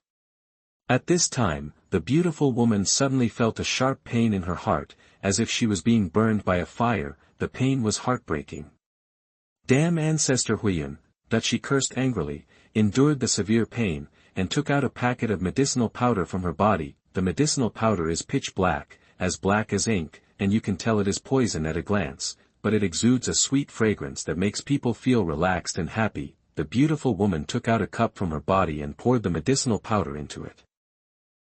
At this time, the beautiful woman suddenly felt a sharp pain in her heart, as if she was being burned by a fire. The pain was heartbreaking. Damn ancestor Huiyun, that she cursed angrily, endured the severe pain, and took out a packet of medicinal powder from her body. The medicinal powder is pitch black as ink, and you can tell it is poison at a glance, but it exudes a sweet fragrance that makes people feel relaxed and happy. The beautiful woman took out a cup from her body and poured the medicinal powder into it.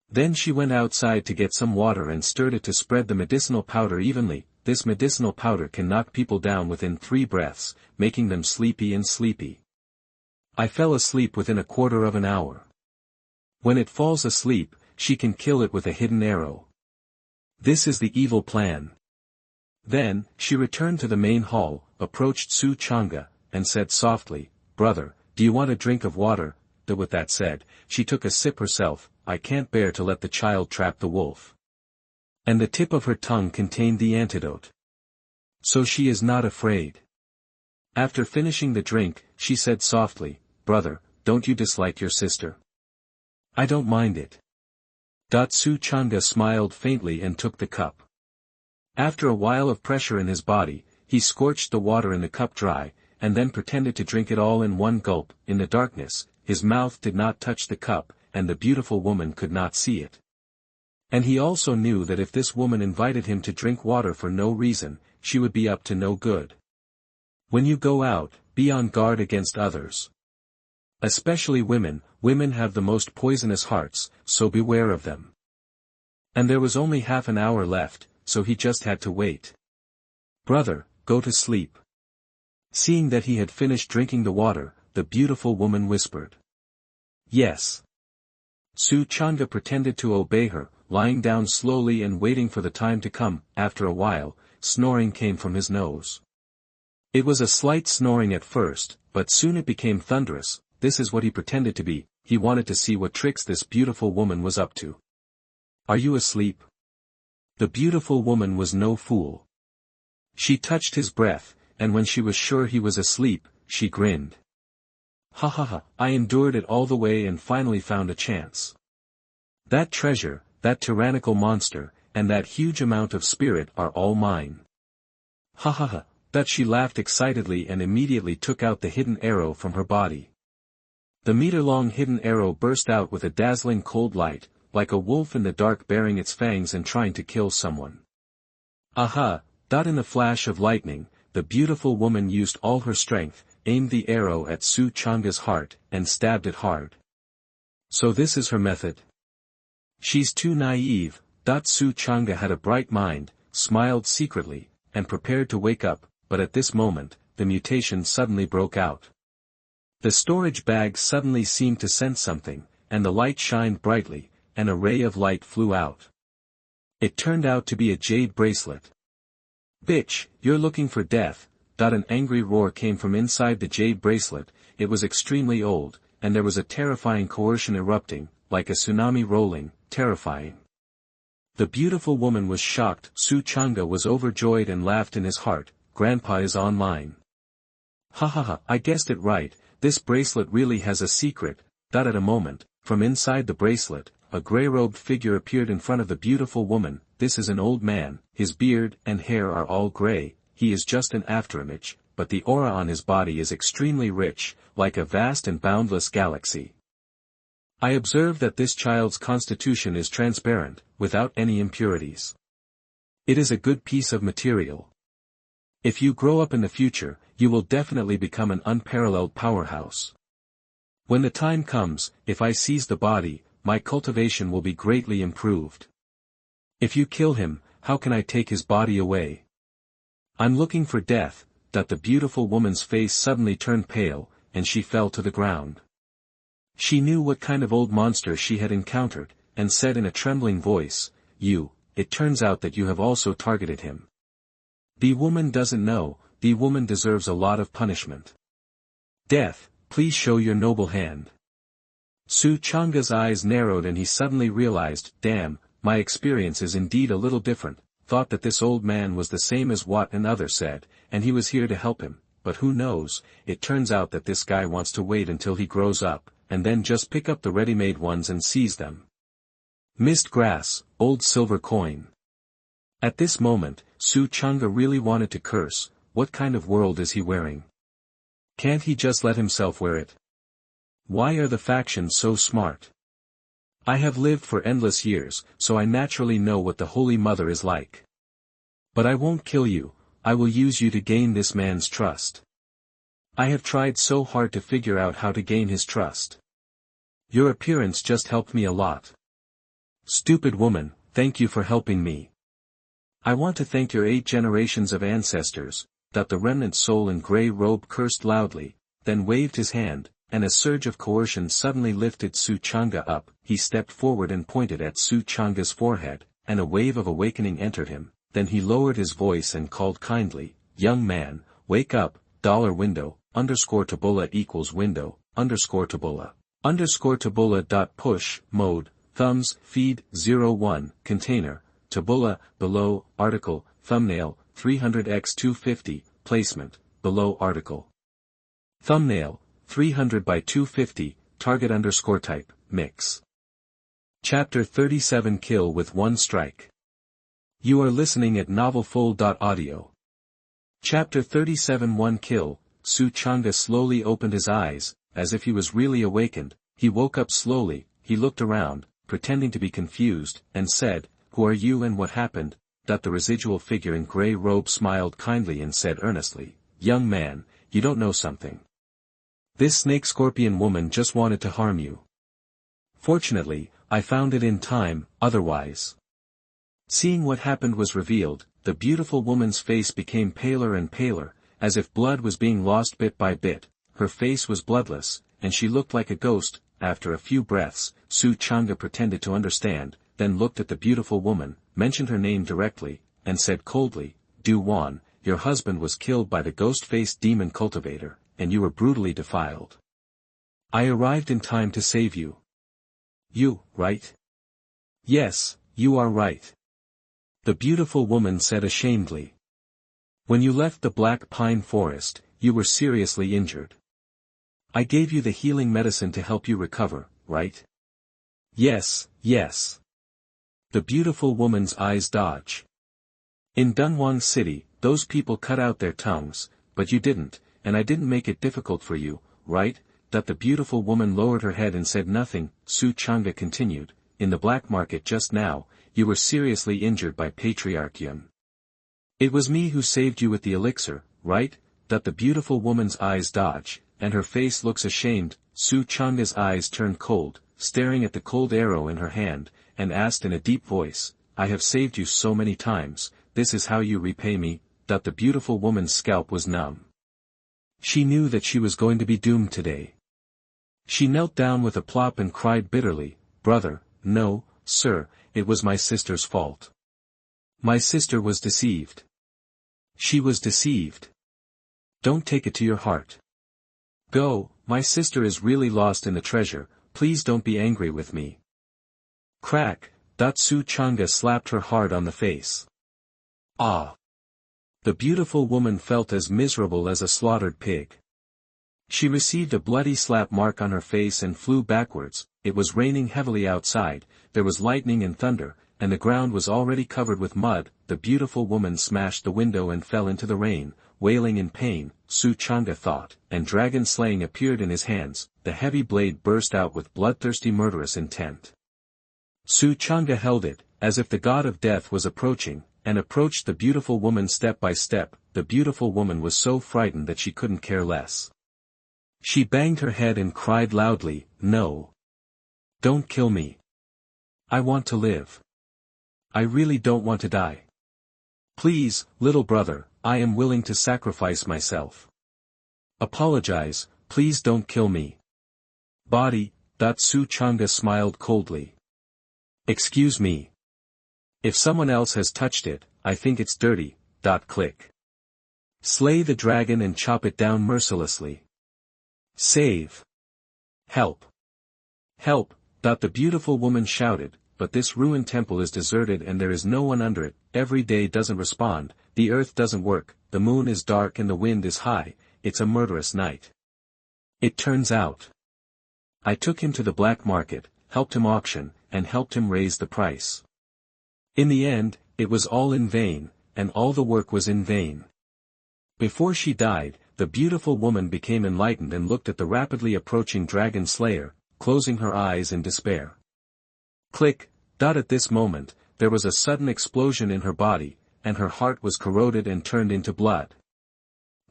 Then she went outside to get some water and stirred it to spread the medicinal powder evenly. This medicinal powder can knock people down within 3 breaths, making them sleepy and sleepy. I fell asleep within a quarter of an hour. When it falls asleep, she can kill it with a hidden arrow. This is the evil plan. Then, she returned to the main hall, approached Su Changge, and said softly, "Brother, do you want a drink of water?" With that said, she took a sip herself. "I can't bear to let the child trap the wolf." And the tip of her tongue contained the antidote. So she is not afraid. After finishing the drink, she said softly, "Brother, don't you dislike your sister?" "I don't mind it." Changge smiled faintly and took the cup. After a while of pressure in his body, he scorched the water in the cup dry, and then pretended to drink it all in one gulp. In the darkness, his mouth did not touch the cup, and the beautiful woman could not see it. And he also knew that if this woman invited him to drink water for no reason, she would be up to no good. When you go out, be on guard against others. Especially women. Women have the most poisonous hearts, so beware of them. And there was only half an hour left, so he just had to wait. "Brother, go to sleep." Seeing that he had finished drinking the water, the beautiful woman whispered, "Yes." Changge pretended to obey her, lying down slowly and waiting for the time to come. After a while, snoring came from his nose. It was a slight snoring at first, but soon it became thunderous. This is what he pretended to be. He wanted to see what tricks this beautiful woman was up to. "Are you asleep?" The beautiful woman was no fool. She touched his breath, and when she was sure he was asleep, she grinned. "Ha ha ha, I endured it all the way and finally found a chance. That treasure, that tyrannical monster, and that huge amount of spirit are all mine. Ha ha ha." That she laughed excitedly and immediately took out the hidden arrow from her body. The meter-long hidden arrow burst out with a dazzling cold light, like a wolf in the dark baring its fangs and trying to kill someone. Aha! In the flash of lightning, the beautiful woman used all her strength, aimed the arrow at Changge's heart, and stabbed it hard. So this is her method. She's too naive. Changge had a bright mind, smiled secretly, and prepared to wake up, but at this moment, the mutation suddenly broke out. The storage bag suddenly seemed to sense something, and the light shined brightly, and a ray of light flew out. It turned out to be a jade bracelet. "Bitch, you're looking for death." An angry roar came from inside the jade bracelet. It was extremely old, and there was a terrifying coercion erupting, like a tsunami rolling, terrifying. The beautiful woman was shocked. Changge was overjoyed and laughed in his heart. "Grandpa is online. Ha ha ha, I guessed it right. This bracelet really has a secret." At a moment, from inside the bracelet, a grey-robed figure appeared in front of the beautiful woman. This is an old man. His beard and hair are all grey. He is just an afterimage, but the aura on his body is extremely rich, like a vast and boundless galaxy. I observe that this child's constitution is transparent, without any impurities. It is a good piece of material. If you grow up in the future, you will definitely become an unparalleled powerhouse. When the time comes, if I seize the body, my cultivation will be greatly improved. If you kill him, how can I take his body away? I'm looking for death. The beautiful woman's face suddenly turned pale, and she fell to the ground. She knew what kind of old monster she had encountered, and said in a trembling voice, It turns out that you have also targeted him. The woman doesn't know. The woman deserves a lot of punishment. Death, please show your noble hand." Changge's eyes narrowed and he suddenly realized, damn, my experience is indeed a little different. Thought that this old man was the same as what another said, and he was here to help him, but who knows, it turns out that this guy wants to wait until he grows up, and then just pick up the ready-made ones and seize them. Missed grass, old silver coin. At this moment, Changge really wanted to curse. What kind of world is he wearing? Can't he just let himself wear it? Why are the factions so smart? I have lived for endless years, so I naturally know what the Holy Mother is like. But I won't kill you. I will use you to gain this man's trust. I have tried so hard to figure out how to gain his trust. Your appearance just helped me a lot. Stupid woman, thank you for helping me. I want to thank your 8 generations of ancestors. The remnant soul in grey robe cursed loudly, then waved his hand, and a surge of coercion suddenly lifted Changge up. He stepped forward and pointed at Changge's forehead, and a wave of awakening entered him. Then he lowered his voice and called kindly, "Young man, wake up, dollar window, underscore tabula equals window, underscore tabula. Underscore tabula dot push, mode, thumbs, feed, 01, container, tabula, below, article, thumbnail, 300x250, placement, below article. Thumbnail, 300 by 250, target underscore type, mix. Chapter 37 Kill with One Strike. You are listening at novelfull.audio. Chapter 37 One Kill. Changge slowly opened his eyes, as if he was really awakened. He woke up slowly, he looked around, pretending to be confused, and said, "Who are you and what happened?" The residual figure in grey robe smiled kindly and said earnestly, "Young man, you don't know something. This snake-scorpion woman just wanted to harm you. Fortunately, I found it in time, otherwise." Seeing what happened was revealed, the beautiful woman's face became paler and paler, as if blood was being lost bit by bit. Her face was bloodless, and she looked like a ghost. After a few breaths, Changge pretended to understand, then looked at the beautiful woman, mentioned her name directly, and said coldly, "Xuanhuan, your husband was killed by the ghost-faced demon cultivator, and you were brutally defiled. I arrived in time to save you." "You, right?" "Yes, you are right," the beautiful woman said ashamedly. "When you left the Black Pine Forest, you were seriously injured. I gave you the healing medicine to help you recover, right?" "Yes, yes." The beautiful woman's eyes dodge. "In Dunhuang City, those people cut out their tongues, but you didn't, and I didn't make it difficult for you, right?" The beautiful woman lowered her head and said nothing. Changge continued, "In the black market just now, you were seriously injured by Patriarchion. It was me who saved you with the elixir, right?" The beautiful woman's eyes dodge, and her face looks ashamed. Changge's eyes turned cold, staring at the cold arrow in her hand, and asked in a deep voice, "I have saved you so many times, this is how you repay me?" The beautiful woman's scalp was numb. She knew that she was going to be doomed today. She knelt down with a plop and cried bitterly, "Brother, no, sir, it was my sister's fault. My sister was deceived. She was deceived. Don't take it to your heart. Go, my sister is really lost in the treasure, please don't be angry with me." Crack, Changge slapped her hard on the face. Ah! The beautiful woman felt as miserable as a slaughtered pig. She received a bloody slap mark on her face and flew backwards. It was raining heavily outside, there was lightning and thunder, and the ground was already covered with mud. The beautiful woman smashed the window and fell into the rain, wailing in pain. Changge thought, and dragon slaying appeared in his hands. The heavy blade burst out with bloodthirsty murderous intent. Changge held it, as if the god of death was approaching, and approached the beautiful woman step by step. The beautiful woman was so frightened that she couldn't care less. She banged her head and cried loudly, "No. Don't kill me. I want to live. I really don't want to die. Please, little brother, I am willing to sacrifice myself. Apologize, please don't kill me." Body, Changge smiled coldly. "Excuse me. If someone else has touched it, I think it's dirty. Click. Slay the dragon and chop it down mercilessly. Save. Help. Help, the beautiful woman shouted, "But this ruined temple is deserted and there is no one under it. Every day doesn't respond, the earth doesn't work, the moon is dark and the wind is high, it's a murderous night. It turns out. I took him to the black market, helped him auction, and helped him raise the price. In the end, it was all in vain, and all the work was in vain." Before she died, the beautiful woman became enlightened and looked at the rapidly approaching dragon slayer, closing her eyes in despair. Click, at this moment, there was a sudden explosion in her body, and her heart was corroded and turned into blood.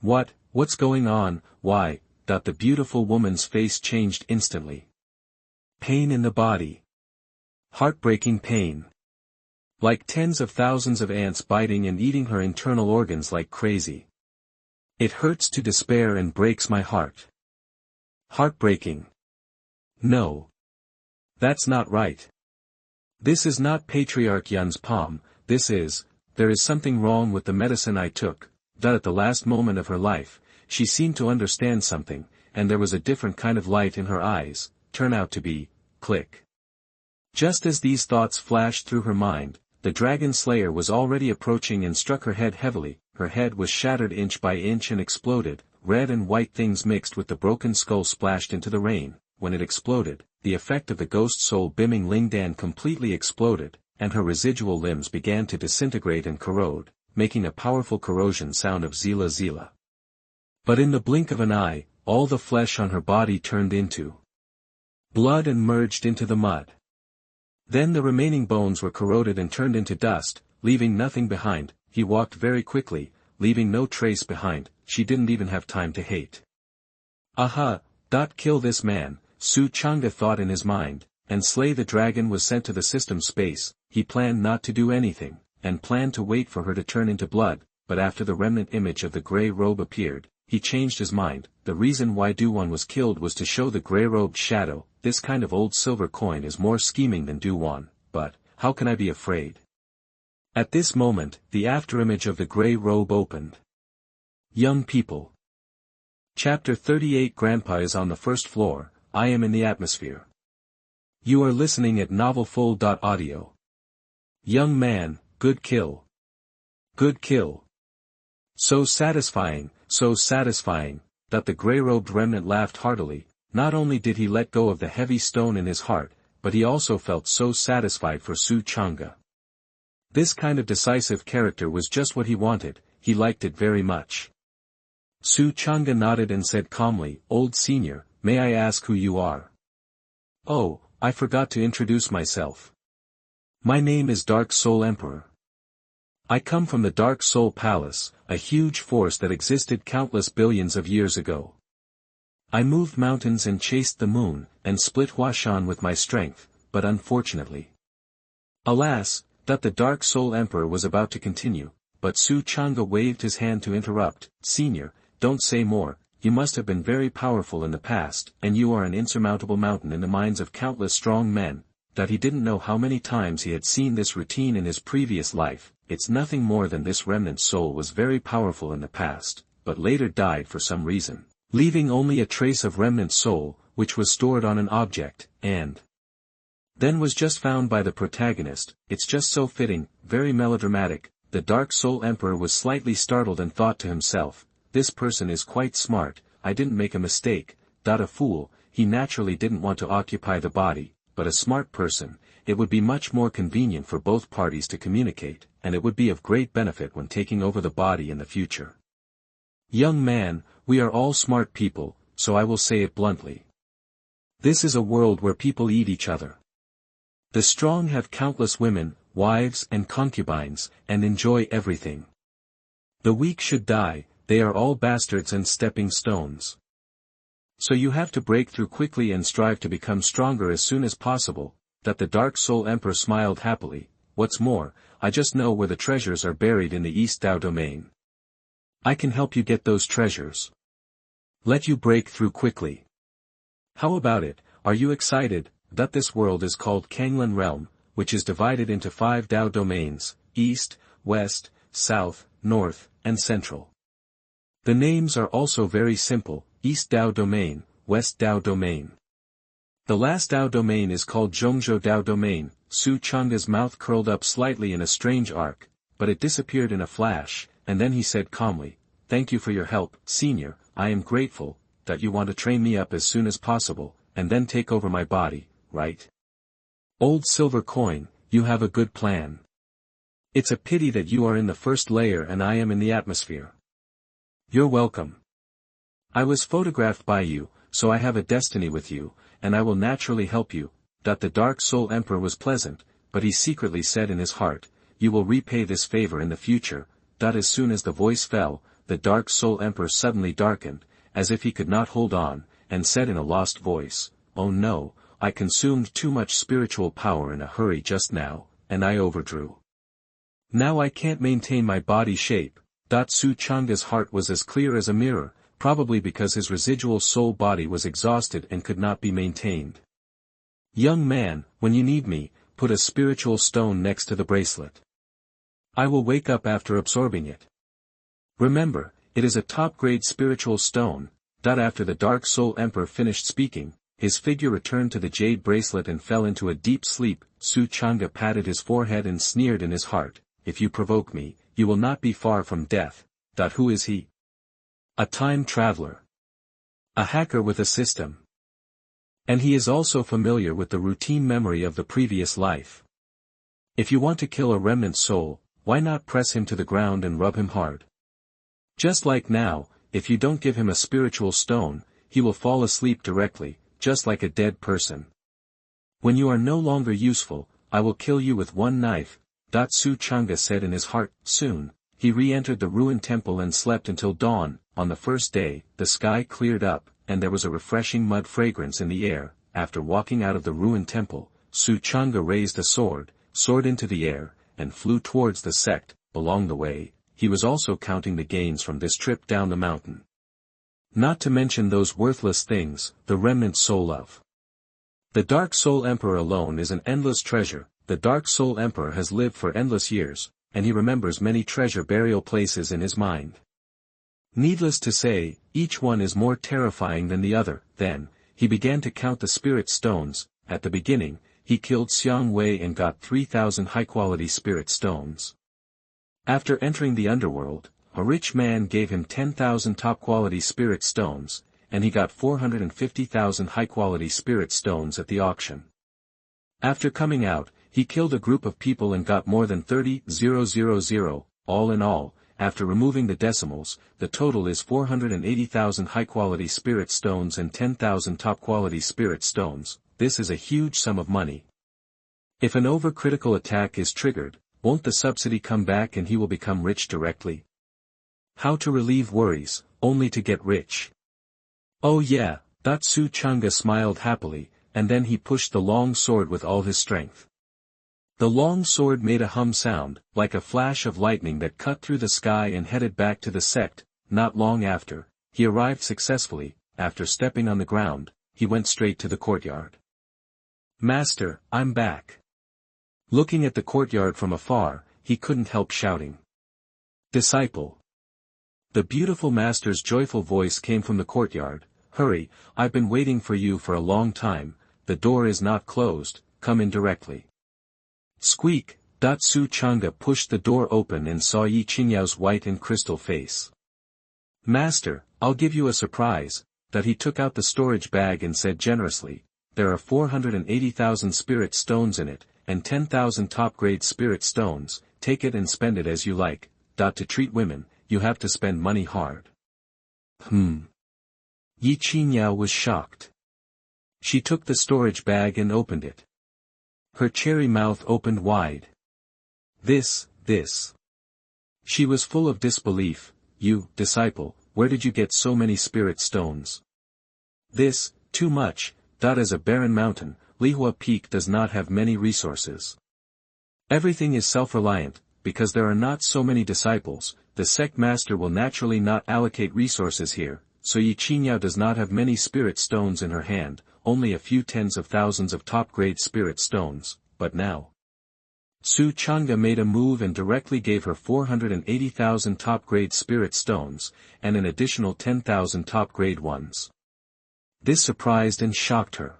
What's going on? Why? The beautiful woman's face changed instantly. Pain in the body. Heartbreaking pain. Like tens of thousands of ants biting and eating her internal organs like crazy. It hurts to despair and breaks my heart. Heartbreaking. No. That's not right. This is not Patriarchion's palm, there is something wrong with the medicine I took. At the last moment of her life, she seemed to understand something, and there was a different kind of light in her eyes, turn out to be, click. Just as these thoughts flashed through her mind, the dragon slayer was already approaching and struck her head heavily. Her head was shattered inch by inch and exploded, red and white things mixed with the broken skull splashed into the rain. When it exploded, the effect of the ghost soul Bimming Lingdan completely exploded, and her residual limbs began to disintegrate and corrode, making a powerful corrosion sound of zila zila. But in the blink of an eye, all the flesh on her body turned into blood and merged into the mud. Then the remaining bones were corroded and turned into dust, leaving nothing behind. He walked very quickly, leaving no trace behind. She didn't even have time to hate. Aha, kill this man, Changge thought in his mind, and slay the dragon was sent to the system space. He planned not to do anything, and planned to wait for her to turn into blood, but after the remnant image of the grey robe appeared, he changed his mind. The reason why Duwan was killed was to show the grey-robed shadow. This kind of old silver coin is more scheming than Duwan, but, how can I be afraid? At this moment, the afterimage of the grey robe opened. Young people. Chapter 38. Grandpa is on the first floor, I am in the atmosphere. You are listening at novelfull.audio. Young man, good kill. Good kill. So satisfying, that the grey-robed remnant laughed heartily. Not only did he let go of the heavy stone in his heart, but he also felt so satisfied for Changge. This kind of decisive character was just what he wanted. He liked it very much. Changge nodded and said calmly, Old senior, may I ask who you are? Oh, I forgot to introduce myself. My name is Dark Soul Emperor. I come from the Dark Soul Palace, a huge force that existed countless billions of years ago. I moved mountains and chased the moon, and split Xuanhuan with my strength, but unfortunately. Alas, that the Dark Soul Emperor was about to continue, but Changge waved his hand to interrupt. Senior, don't say more. You must have been very powerful in the past, and you are an insurmountable mountain in the minds of countless strong men. That he didn't know how many times he had seen this routine in his previous life. It's nothing more than this remnant soul was very powerful in the past, but later died for some reason, leaving only a trace of remnant soul, which was stored on an object, and then was just found by the protagonist. It's just so fitting, very melodramatic. The Dark Soul Emperor was slightly startled and thought to himself, this person is quite smart, I didn't make a mistake. A fool, he naturally didn't want to occupy the body, but a smart person. It would be much more convenient for both parties to communicate, and it would be of great benefit when taking over the body in the future. Young man, we are all smart people, so I will say it bluntly. This is a world where people eat each other. The strong have countless women, wives and concubines, and enjoy everything. The weak should die, they are all bastards and stepping stones. So you have to break through quickly and strive to become stronger as soon as possible. That the Dark Soul Emperor smiled happily. What's more, I just know where the treasures are buried in the East Dao domain. I can help you get those treasures. Let you break through quickly. How about it, are you excited? That this world is called Kanglan Realm, which is divided into 5 Dao domains, East, West, South, North, and Central. The names are also very simple, East Dao Domain, West Dao Domain. The last Dao Domain is called Zhongzhou Dao Domain. Changge's mouth curled up slightly in a strange arc, but it disappeared in a flash, and then he said calmly, Thank you for your help, senior, I am grateful, that you want to train me up as soon as possible, and then take over my body, right? Old silver coin, you have a good plan. It's a pity that you are in the first layer and I am in the atmosphere. You're welcome. I was photographed by you, so I have a destiny with you, and I will naturally help you. The Dark Soul Emperor was pleasant, but he secretly said in his heart, You will repay this favor in the future. As soon as the voice fell, the Dark Soul Emperor suddenly darkened, as if he could not hold on, and said in a lost voice, Oh no, I consumed too much spiritual power in a hurry just now, and I overdrew. Now I can't maintain my body shape. Changge's heart was as clear as a mirror, probably because his residual soul body was exhausted and could not be maintained. Young man, when you need me, put a spiritual stone next to the bracelet. I will wake up after absorbing it. Remember, It is a top-grade spiritual stone. After the Dark Soul Emperor finished speaking, his figure returned to the jade bracelet and fell into a deep sleep. Changge patted his forehead and sneered in his heart, "If you provoke me, you will not be far from death." Who is he? A time traveler. A hacker with a system. And he is also familiar with the routine memory of the previous life. If you want to kill a remnant soul, why not press him to the ground and rub him hard? Just like now, if you don't give him a spiritual stone, he will fall asleep directly, just like a dead person. When you are no longer useful, I will kill you with one knife. Changge said in his heart. Soon, he re-entered the ruined temple and slept until dawn. On the first day, the sky cleared up, and there was a refreshing mud fragrance in the air. After walking out of the ruined temple, Changge raised a sword, soared into the air, and flew towards the sect. Along the way, he was also counting the gains from this trip down the mountain. Not to mention those worthless things, the remnant soul of the Dark Soul Emperor alone is an endless treasure. The Dark Soul Emperor has lived for endless years, and he remembers many treasure burial places in his mind. Needless to say, each one is more terrifying than the other. Then, he began to count the spirit stones. At the beginning, he killed Xuanhuan and got 3,000 high-quality spirit stones. After entering the underworld, a rich man gave him 10,000 top-quality spirit stones, and he got 450,000 high-quality spirit stones at the auction. After coming out, he killed a group of people and got more than 30,000. All in all, after removing the decimals, the total is 480,000 high-quality spirit stones and 10,000 top-quality spirit stones. This is a huge sum of money. If an overcritical attack is triggered, won't the subsidy come back and he will become rich directly? How to relieve worries, only to get rich. Oh yeah, Changge smiled happily, and then he pushed the long sword with all his strength. The long sword made a hum sound, like a flash of lightning that cut through the sky and headed back to the sect. Not long after, he arrived successfully. After stepping on the ground, he went straight to the courtyard. "Master, I'm back." Looking at the courtyard from afar, he couldn't help shouting. "Disciple." The beautiful master's joyful voice came from the courtyard. "Hurry, I've been waiting for you for a long time. The door is not closed, come in directly." Squeak! Changge pushed the door open and saw Yi Qingyao's white and crystal face. "Master, I'll give you a surprise." He took out the storage bag and said generously, "There are 480,000 spirit stones in it, and 10,000 top-grade spirit stones. Take it and spend it as you like. To treat women, you have to spend money hard." Yi Qingyao was shocked. She took the storage bag and opened it. Her cherry mouth opened wide. This. She was full of disbelief. "You, disciple, where did you get so many spirit stones?" "This, too much. As a barren mountain, Lihua Peak does not have many resources. Everything is self-reliant, because there are not so many disciples, the sect master will naturally not allocate resources here, so Yi Qingyao does not have many spirit stones in her hand, only a few tens of thousands of top-grade spirit stones, but now." Changge made a move and directly gave her 480,000 top-grade spirit stones, and an additional 10,000 top-grade ones. This surprised and shocked her.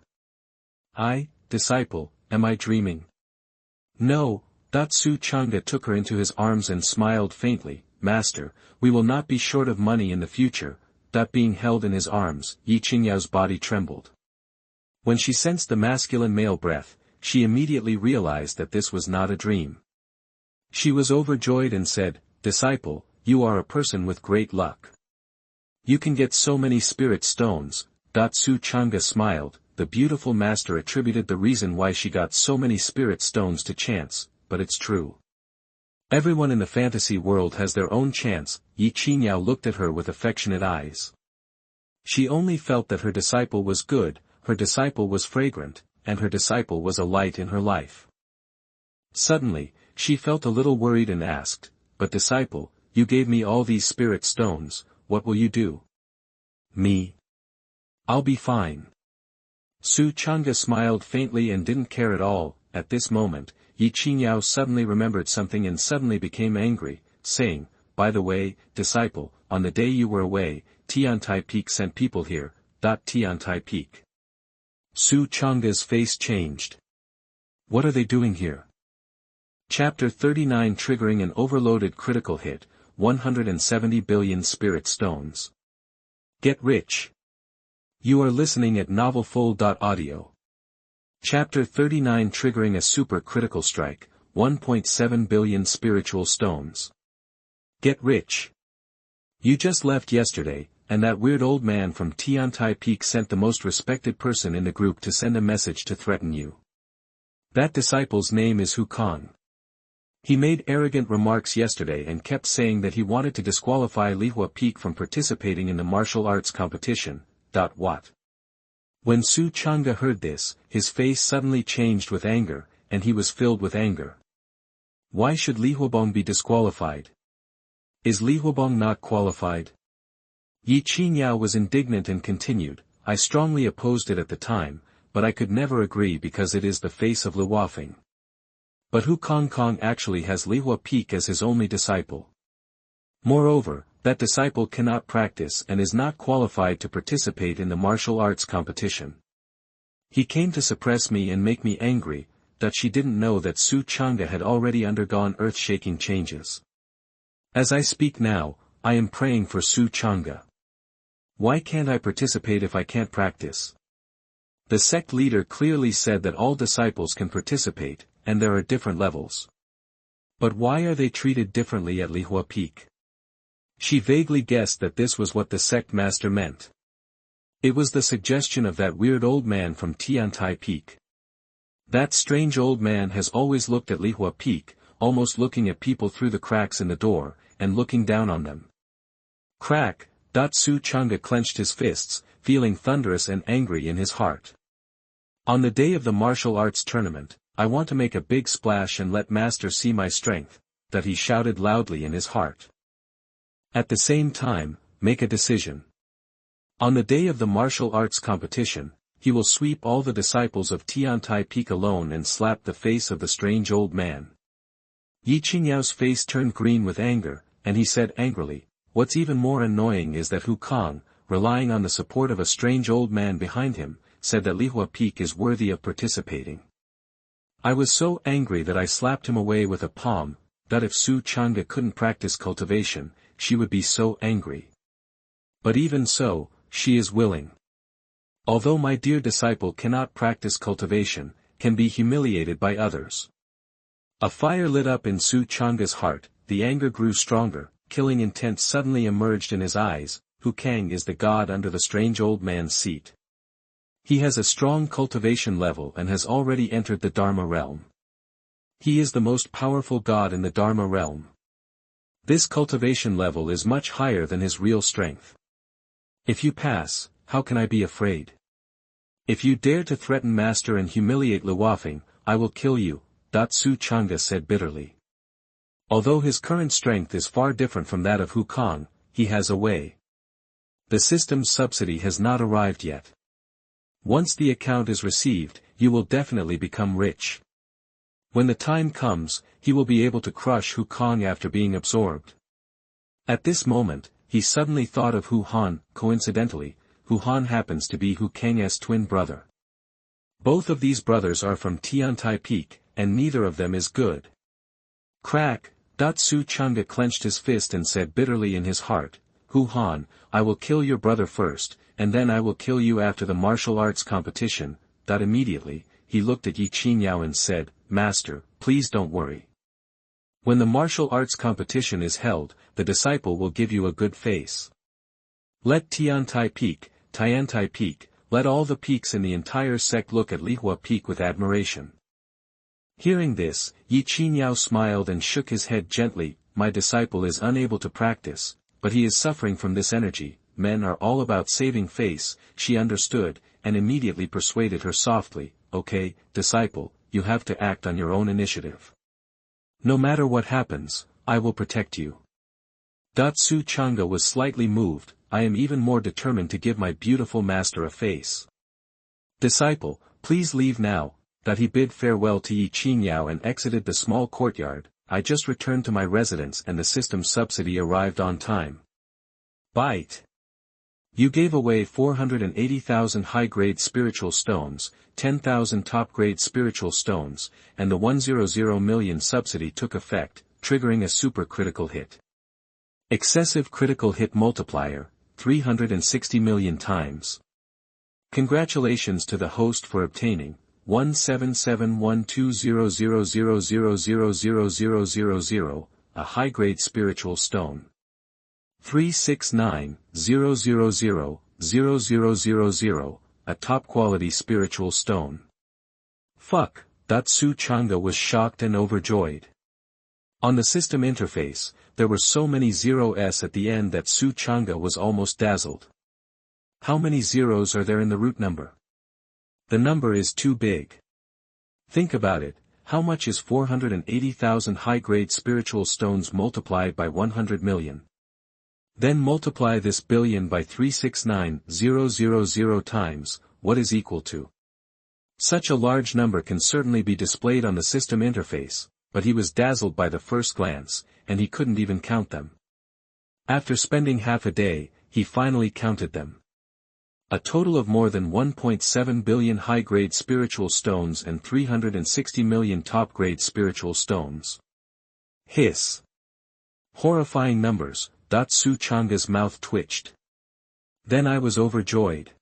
Disciple, am I dreaming?" "No." Changge took her into his arms and smiled faintly. "Master, we will not be short of money in the future." Being held in his arms, Yi Qingyao's body trembled. When she sensed the masculine male breath, she immediately realized that this was not a dream. She was overjoyed and said, "Disciple, you are a person with great luck. You can get so many spirit stones." Changge smiled. The beautiful master attributed the reason why she got so many spirit stones to chance, but it's true. Everyone in the fantasy world has their own chance. Yi Qingyao looked at her with affectionate eyes. She only felt that her disciple was good, her disciple was fragrant, and her disciple was a light in her life. Suddenly, she felt a little worried and asked, "But disciple, you gave me all these spirit stones, what will you do?" "Me? I'll be fine." Changge smiled faintly and didn't care at all. At this moment, Yi Qingyao suddenly remembered something and suddenly became angry, saying, "By the way, disciple, on the day you were away, Tiantai Peak sent people here, Tiantai Peak. Su Changge's face changed. What are they doing here? Chapter 39 Triggering an overloaded critical hit, 170 billion spirit stones. Get rich. You are listening at novelfull.audio. Chapter 39 Triggering a super critical strike, 1.7 billion spiritual stones. Get rich. You just left yesterday, and that weird old man from Tiantai Peak sent the most respected person in the group to send a message to threaten you. That disciple's name is Hu Kong. He made arrogant remarks yesterday and kept saying that he wanted to disqualify Lihua Peak from participating in the martial arts competition. What? When Su Changge heard this, his face suddenly changed with anger, and he was filled with anger. Why should Li Huabong be disqualified? Is Li Huabong not qualified? Yi Qingyao was indignant and continued, I strongly opposed it at the time, but I could never agree because it is the face of Luofeng. But Hu Kong actually has Lihua Peak as his only disciple. Moreover, that disciple cannot practice and is not qualified to participate in the martial arts competition. He came to suppress me and make me angry, that she didn't know that Su Changge had already undergone earth-shaking changes. As I speak now, I am praying for Su Changge. Why can't I participate if I can't practice? The sect leader clearly said that all disciples can participate, and there are different levels. But why are they treated differently at Lihua Peak? She vaguely guessed that this was what the sect master meant. It was the suggestion of that weird old man from Tiantai Peak. That strange old man has always looked at Lihua Peak, almost looking at people through the cracks in the door, and looking down on them. Crack! Su Changge clenched his fists, feeling thunderous and angry in his heart. On the day of the martial arts tournament, I want to make a big splash and let Master see my strength, that he shouted loudly in his heart. At the same time, make a decision. On the day of the martial arts competition, he will sweep all the disciples of Tiantai Peak alone and slap the face of the strange old man. Yi Qingyao's face turned green with anger, and he said angrily, what's even more annoying is that Hu Kong, relying on the support of a strange old man behind him, said that Lihua Peak is worthy of participating. I was so angry that I slapped him away with a palm, that if Su Changge couldn't practice cultivation, she would be so angry. But even so, she is willing. Although my dear disciple cannot practice cultivation, can be humiliated by others. A fire lit up in Su Changge's heart, the anger grew stronger, killing intent suddenly emerged in his eyes. Hu Kang is the god under the strange old man's seat. He has a strong cultivation level and has already entered the Dharma realm. He is the most powerful god in the Dharma realm. This cultivation level is much higher than his real strength. If you pass, how can I be afraid? If you dare to threaten Master and humiliate Luofeng, I will kill you, Su Changge said bitterly. Although his current strength is far different from that of Hu Kong, he has a way. The system's subsidy has not arrived yet. Once the account is received, you will definitely become rich. When the time comes, he will be able to crush Hu Kong after being absorbed. At this moment, he suddenly thought of Hu Han. Coincidentally, Hu Han happens to be Hu Kang's twin brother. Both of these brothers are from Tiantai Peak, and neither of them is good. Crack! Su Changge clenched his fist and said bitterly in his heart, Hu Han, I will kill your brother first, and then I will kill you after the martial arts competition. Immediately, he looked at Yi Qingyao and said, Master, please don't worry. When the martial arts competition is held, the disciple will give you a good face. Let Tiantai Peak, let all the peaks in the entire sect look at Lihua Peak with admiration. Hearing this, Yi Qingyao smiled and shook his head gently, my disciple is unable to practice, but he is suffering from this energy, men are all about saving face, she understood, and immediately persuaded her softly, okay, disciple, you have to act on your own initiative. No matter what happens, I will protect you. Su Changge was slightly moved, I am even more determined to give my beautiful master a face. Disciple, please leave now, he bid farewell to Yi Qingyao and exited the small courtyard, I just returned to my residence and the system subsidy arrived on time. Bite. You gave away 480,000 high-grade spiritual stones, 10,000 top-grade spiritual stones, and the 100 million subsidy took effect, triggering a super-critical hit. Excessive critical hit multiplier, 360 million times. Congratulations to the host for obtaining 1771200000000, a high-grade spiritual stone. 369000000, a top-quality spiritual stone. Fuck, Changge was shocked and overjoyed. On the system interface, there were so many zeros at the end that Changge was almost dazzled. How many zeros are there in the root number? The number is too big. Think about it, how much is 480,000 high-grade spiritual stones multiplied by 100 million? Then multiply this billion by 369,000 times, what is equal to? Such a large number can certainly be displayed on the system interface, but he was dazzled by the first glance, and he couldn't even count them. After spending half a day, he finally counted them. A total of more than 1.7 billion high-grade spiritual stones and 360 million top-grade spiritual stones. Hiss. Horrifying numbers, Changge's mouth twitched. Then I was overjoyed.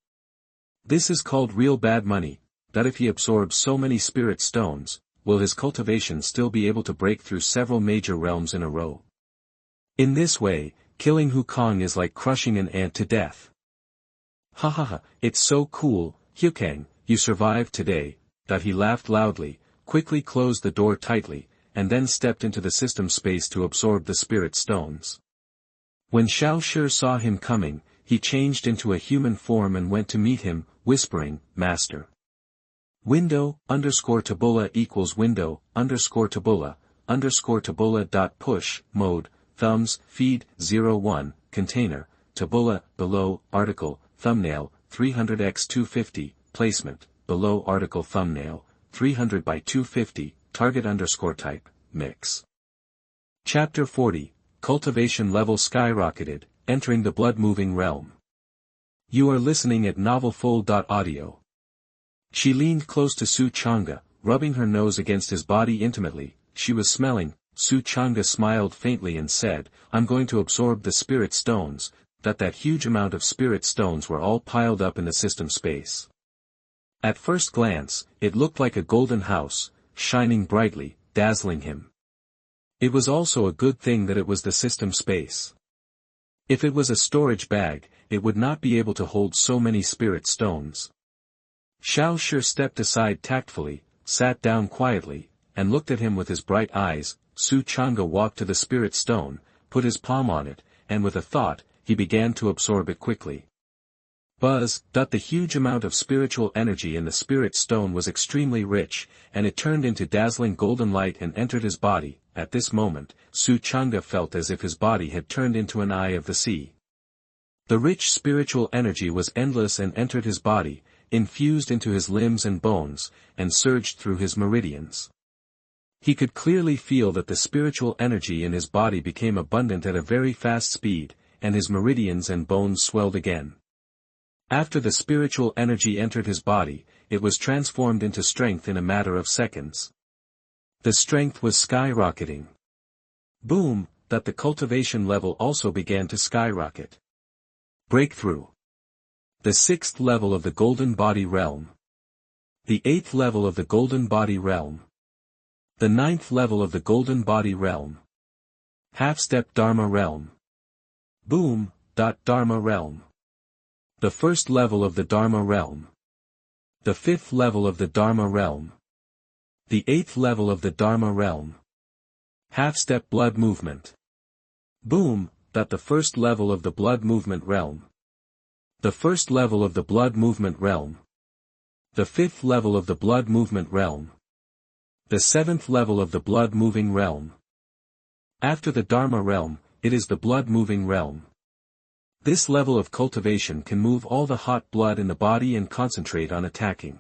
This is called real bad money, that if he absorbs so many spirit stones, will his cultivation still be able to break through several major realms in a row? In this way, killing Wukong is like crushing an ant to death. Ha ha ha, it's so cool, Wukong, you survived today, he laughed loudly, quickly closed the door tightly, and then stepped into the system space to absorb the spirit stones. When Xiao Shi saw him coming, he changed into a human form and went to meet him, whispering, Master. Window_tabula equals window_tabula dot push, mode, thumbs, feed, 01, container, tabula, below, article, thumbnail, 300x250, placement, below article thumbnail, 300 by 250, target_type, mix. Chapter 40, Cultivation level skyrocketed, entering the blood-moving realm. You are listening at novelfull.audio. She leaned close to Changge, rubbing her nose against his body intimately. She was smelling. Changge smiled faintly and said, I'm going to absorb the spirit stones, that huge amount of spirit stones were all piled up in the system space. At first glance, it looked like a golden house, shining brightly, dazzling him. It was also a good thing that it was the system space. If it was a storage bag, it would not be able to hold so many spirit stones. Xiao Shi stepped aside tactfully, sat down quietly, and looked at him with his bright eyes. Changge walked to the spirit stone, put his palm on it, and with a thought, he began to absorb it quickly. Buzz. The huge amount of spiritual energy in the spirit stone was extremely rich, and it turned into dazzling golden light and entered his body. At this moment, Changge felt as if his body had turned into an eye of the sea. The rich spiritual energy was endless and entered his body, infused into his limbs and bones, and surged through his meridians. He could clearly feel that the spiritual energy in his body became abundant at a very fast speed, and his meridians and bones swelled again. After the spiritual energy entered his body, it was transformed into strength in a matter of seconds. The strength was skyrocketing. Boom, the cultivation level also began to skyrocket. Breakthrough. The 6th level of the Golden Body Realm. The 8th level of the Golden Body Realm. The 9th level of the Golden Body Realm. Half-step Dharma Realm. Boom, Dharma Realm. The 1st level of the Dharma Realm. The 5th level of the Dharma Realm. The 8th level of the Dharma Realm. Half-step Blood Movement. Boom, the 1st level of the Blood Movement Realm. The 1st level of the Blood Movement Realm. The 5th level of the Blood Movement Realm. The 7th level of the Blood Moving Realm. After the Dharma Realm, it is the Blood Moving Realm. This level of cultivation can move all the hot blood in the body and concentrate on attacking.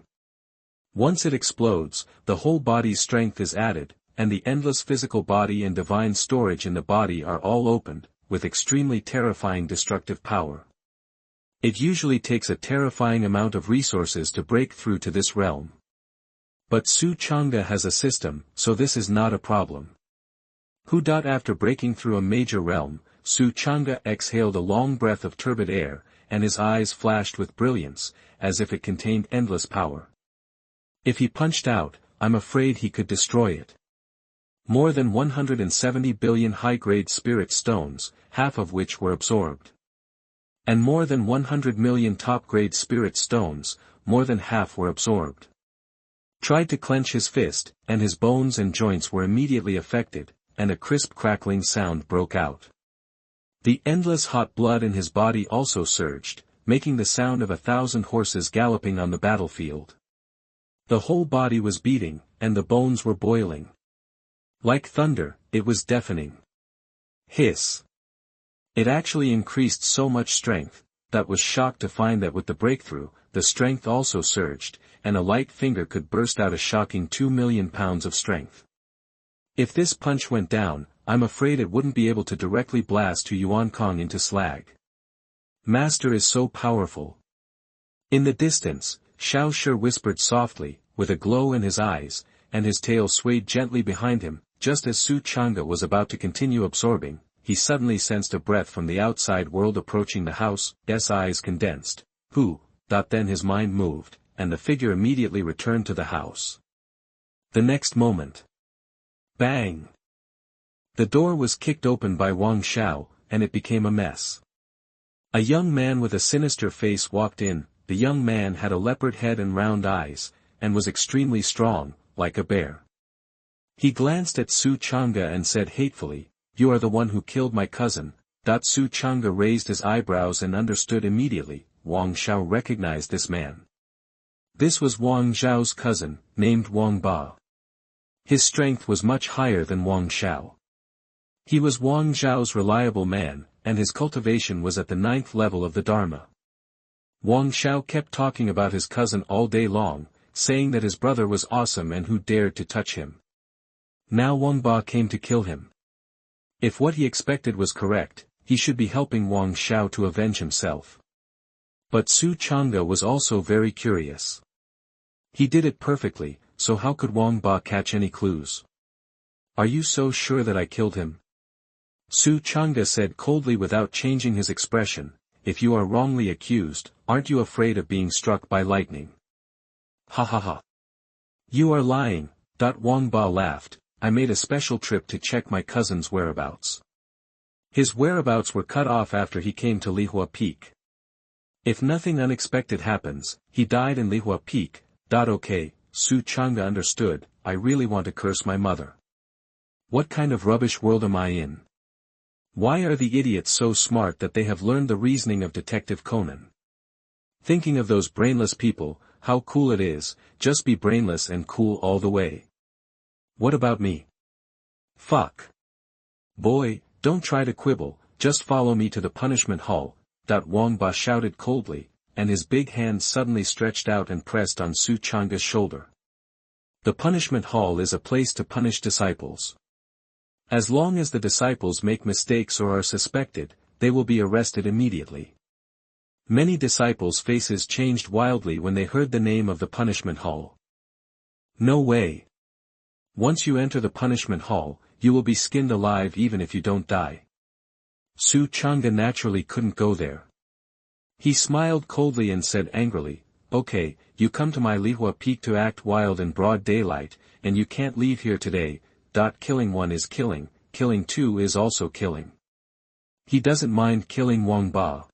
Once it explodes, the whole body's strength is added, and the endless physical body and divine storage in the body are all opened, with extremely terrifying destructive power. It usually takes a terrifying amount of resources to break through to this realm. But Changge has a system, so this is not a problem. After breaking through a major realm, Changge exhaled a long breath of turbid air, and his eyes flashed with brilliance, as if it contained endless power. If he punched out, I'm afraid he could destroy it. More than 170 billion high-grade spirit stones, half of which were absorbed. And more than 100 million top-grade spirit stones, more than half were absorbed. Tried to clench his fist, and his bones and joints were immediately affected, and a crisp crackling sound broke out. The endless hot blood in his body also surged, making the sound of 1,000 horses galloping on the battlefield. The whole body was beating, and the bones were boiling. Like thunder, it was deafening. Hiss. It actually increased so much strength, that was shocked to find that with the breakthrough, the strength also surged, and a light finger could burst out a shocking 2 million pounds of strength. If this punch went down, I'm afraid it wouldn't be able to directly blast Xuanhuan into slag. Master is so powerful. In the distance, Xiao Shi whispered softly, with a glow in his eyes, and his tail swayed gently behind him. Just as Changge was about to continue absorbing, he suddenly sensed a breath from the outside world approaching the house. His eyes condensed. Then his mind moved, and the figure immediately returned to the house. The next moment. Bang! The door was kicked open by Wang Xiao, and it became a mess. A young man with a sinister face walked in. The young man had a leopard head and round eyes, and was extremely strong, like a bear. He glanced at Changge and said hatefully, "You are the one who killed my cousin." Changge raised his eyebrows and understood immediately. Wang Xiao recognized this man. This was Wang Xiao's cousin, named Wang Ba. His strength was much higher than Wang Xiao. He was Wang Xiao's reliable man, and his cultivation was at the 9th level of the Dharma. Wang Xiao kept talking about his cousin all day long, saying that his brother was awesome and who dared to touch him. Now Wang Ba came to kill him. If what he expected was correct, he should be helping Wang Xiao to avenge himself. But Changge was also very curious. He did it perfectly, so how could Wang Ba catch any clues? "Are you so sure that I killed him?" Changge said coldly without changing his expression. "If you are wrongly accused, aren't you afraid of being struck by lightning?" "Ha ha ha. You are lying." Wang Ba laughed. "I made a special trip to check my cousin's whereabouts. His whereabouts were cut off after he came to Lihua Peak. If nothing unexpected happens, he died in Lihua Peak." Okay, Changge understood. "I really want to curse my mother. What kind of rubbish world am I in? Why are the idiots so smart that they have learned the reasoning of Detective Conan? Thinking of those brainless people, how cool it is, just be brainless and cool all the way. What about me? Fuck. Boy, don't try to quibble, just follow me to the punishment hall." Wang Ba shouted coldly, and his big hand suddenly stretched out and pressed on Changge's shoulder. The punishment hall is a place to punish disciples. As long as the disciples make mistakes or are suspected, they will be arrested immediately. Many disciples' faces changed wildly when they heard the name of the punishment hall. No way. Once you enter the punishment hall, you will be skinned alive even if you don't die. Changge naturally couldn't go there. He smiled coldly and said angrily, "Okay, you come to my Lihua Peak to act wild in broad daylight, and you can't leave here today." Killing one is killing two is also killing. He doesn't mind killing Wang Ba.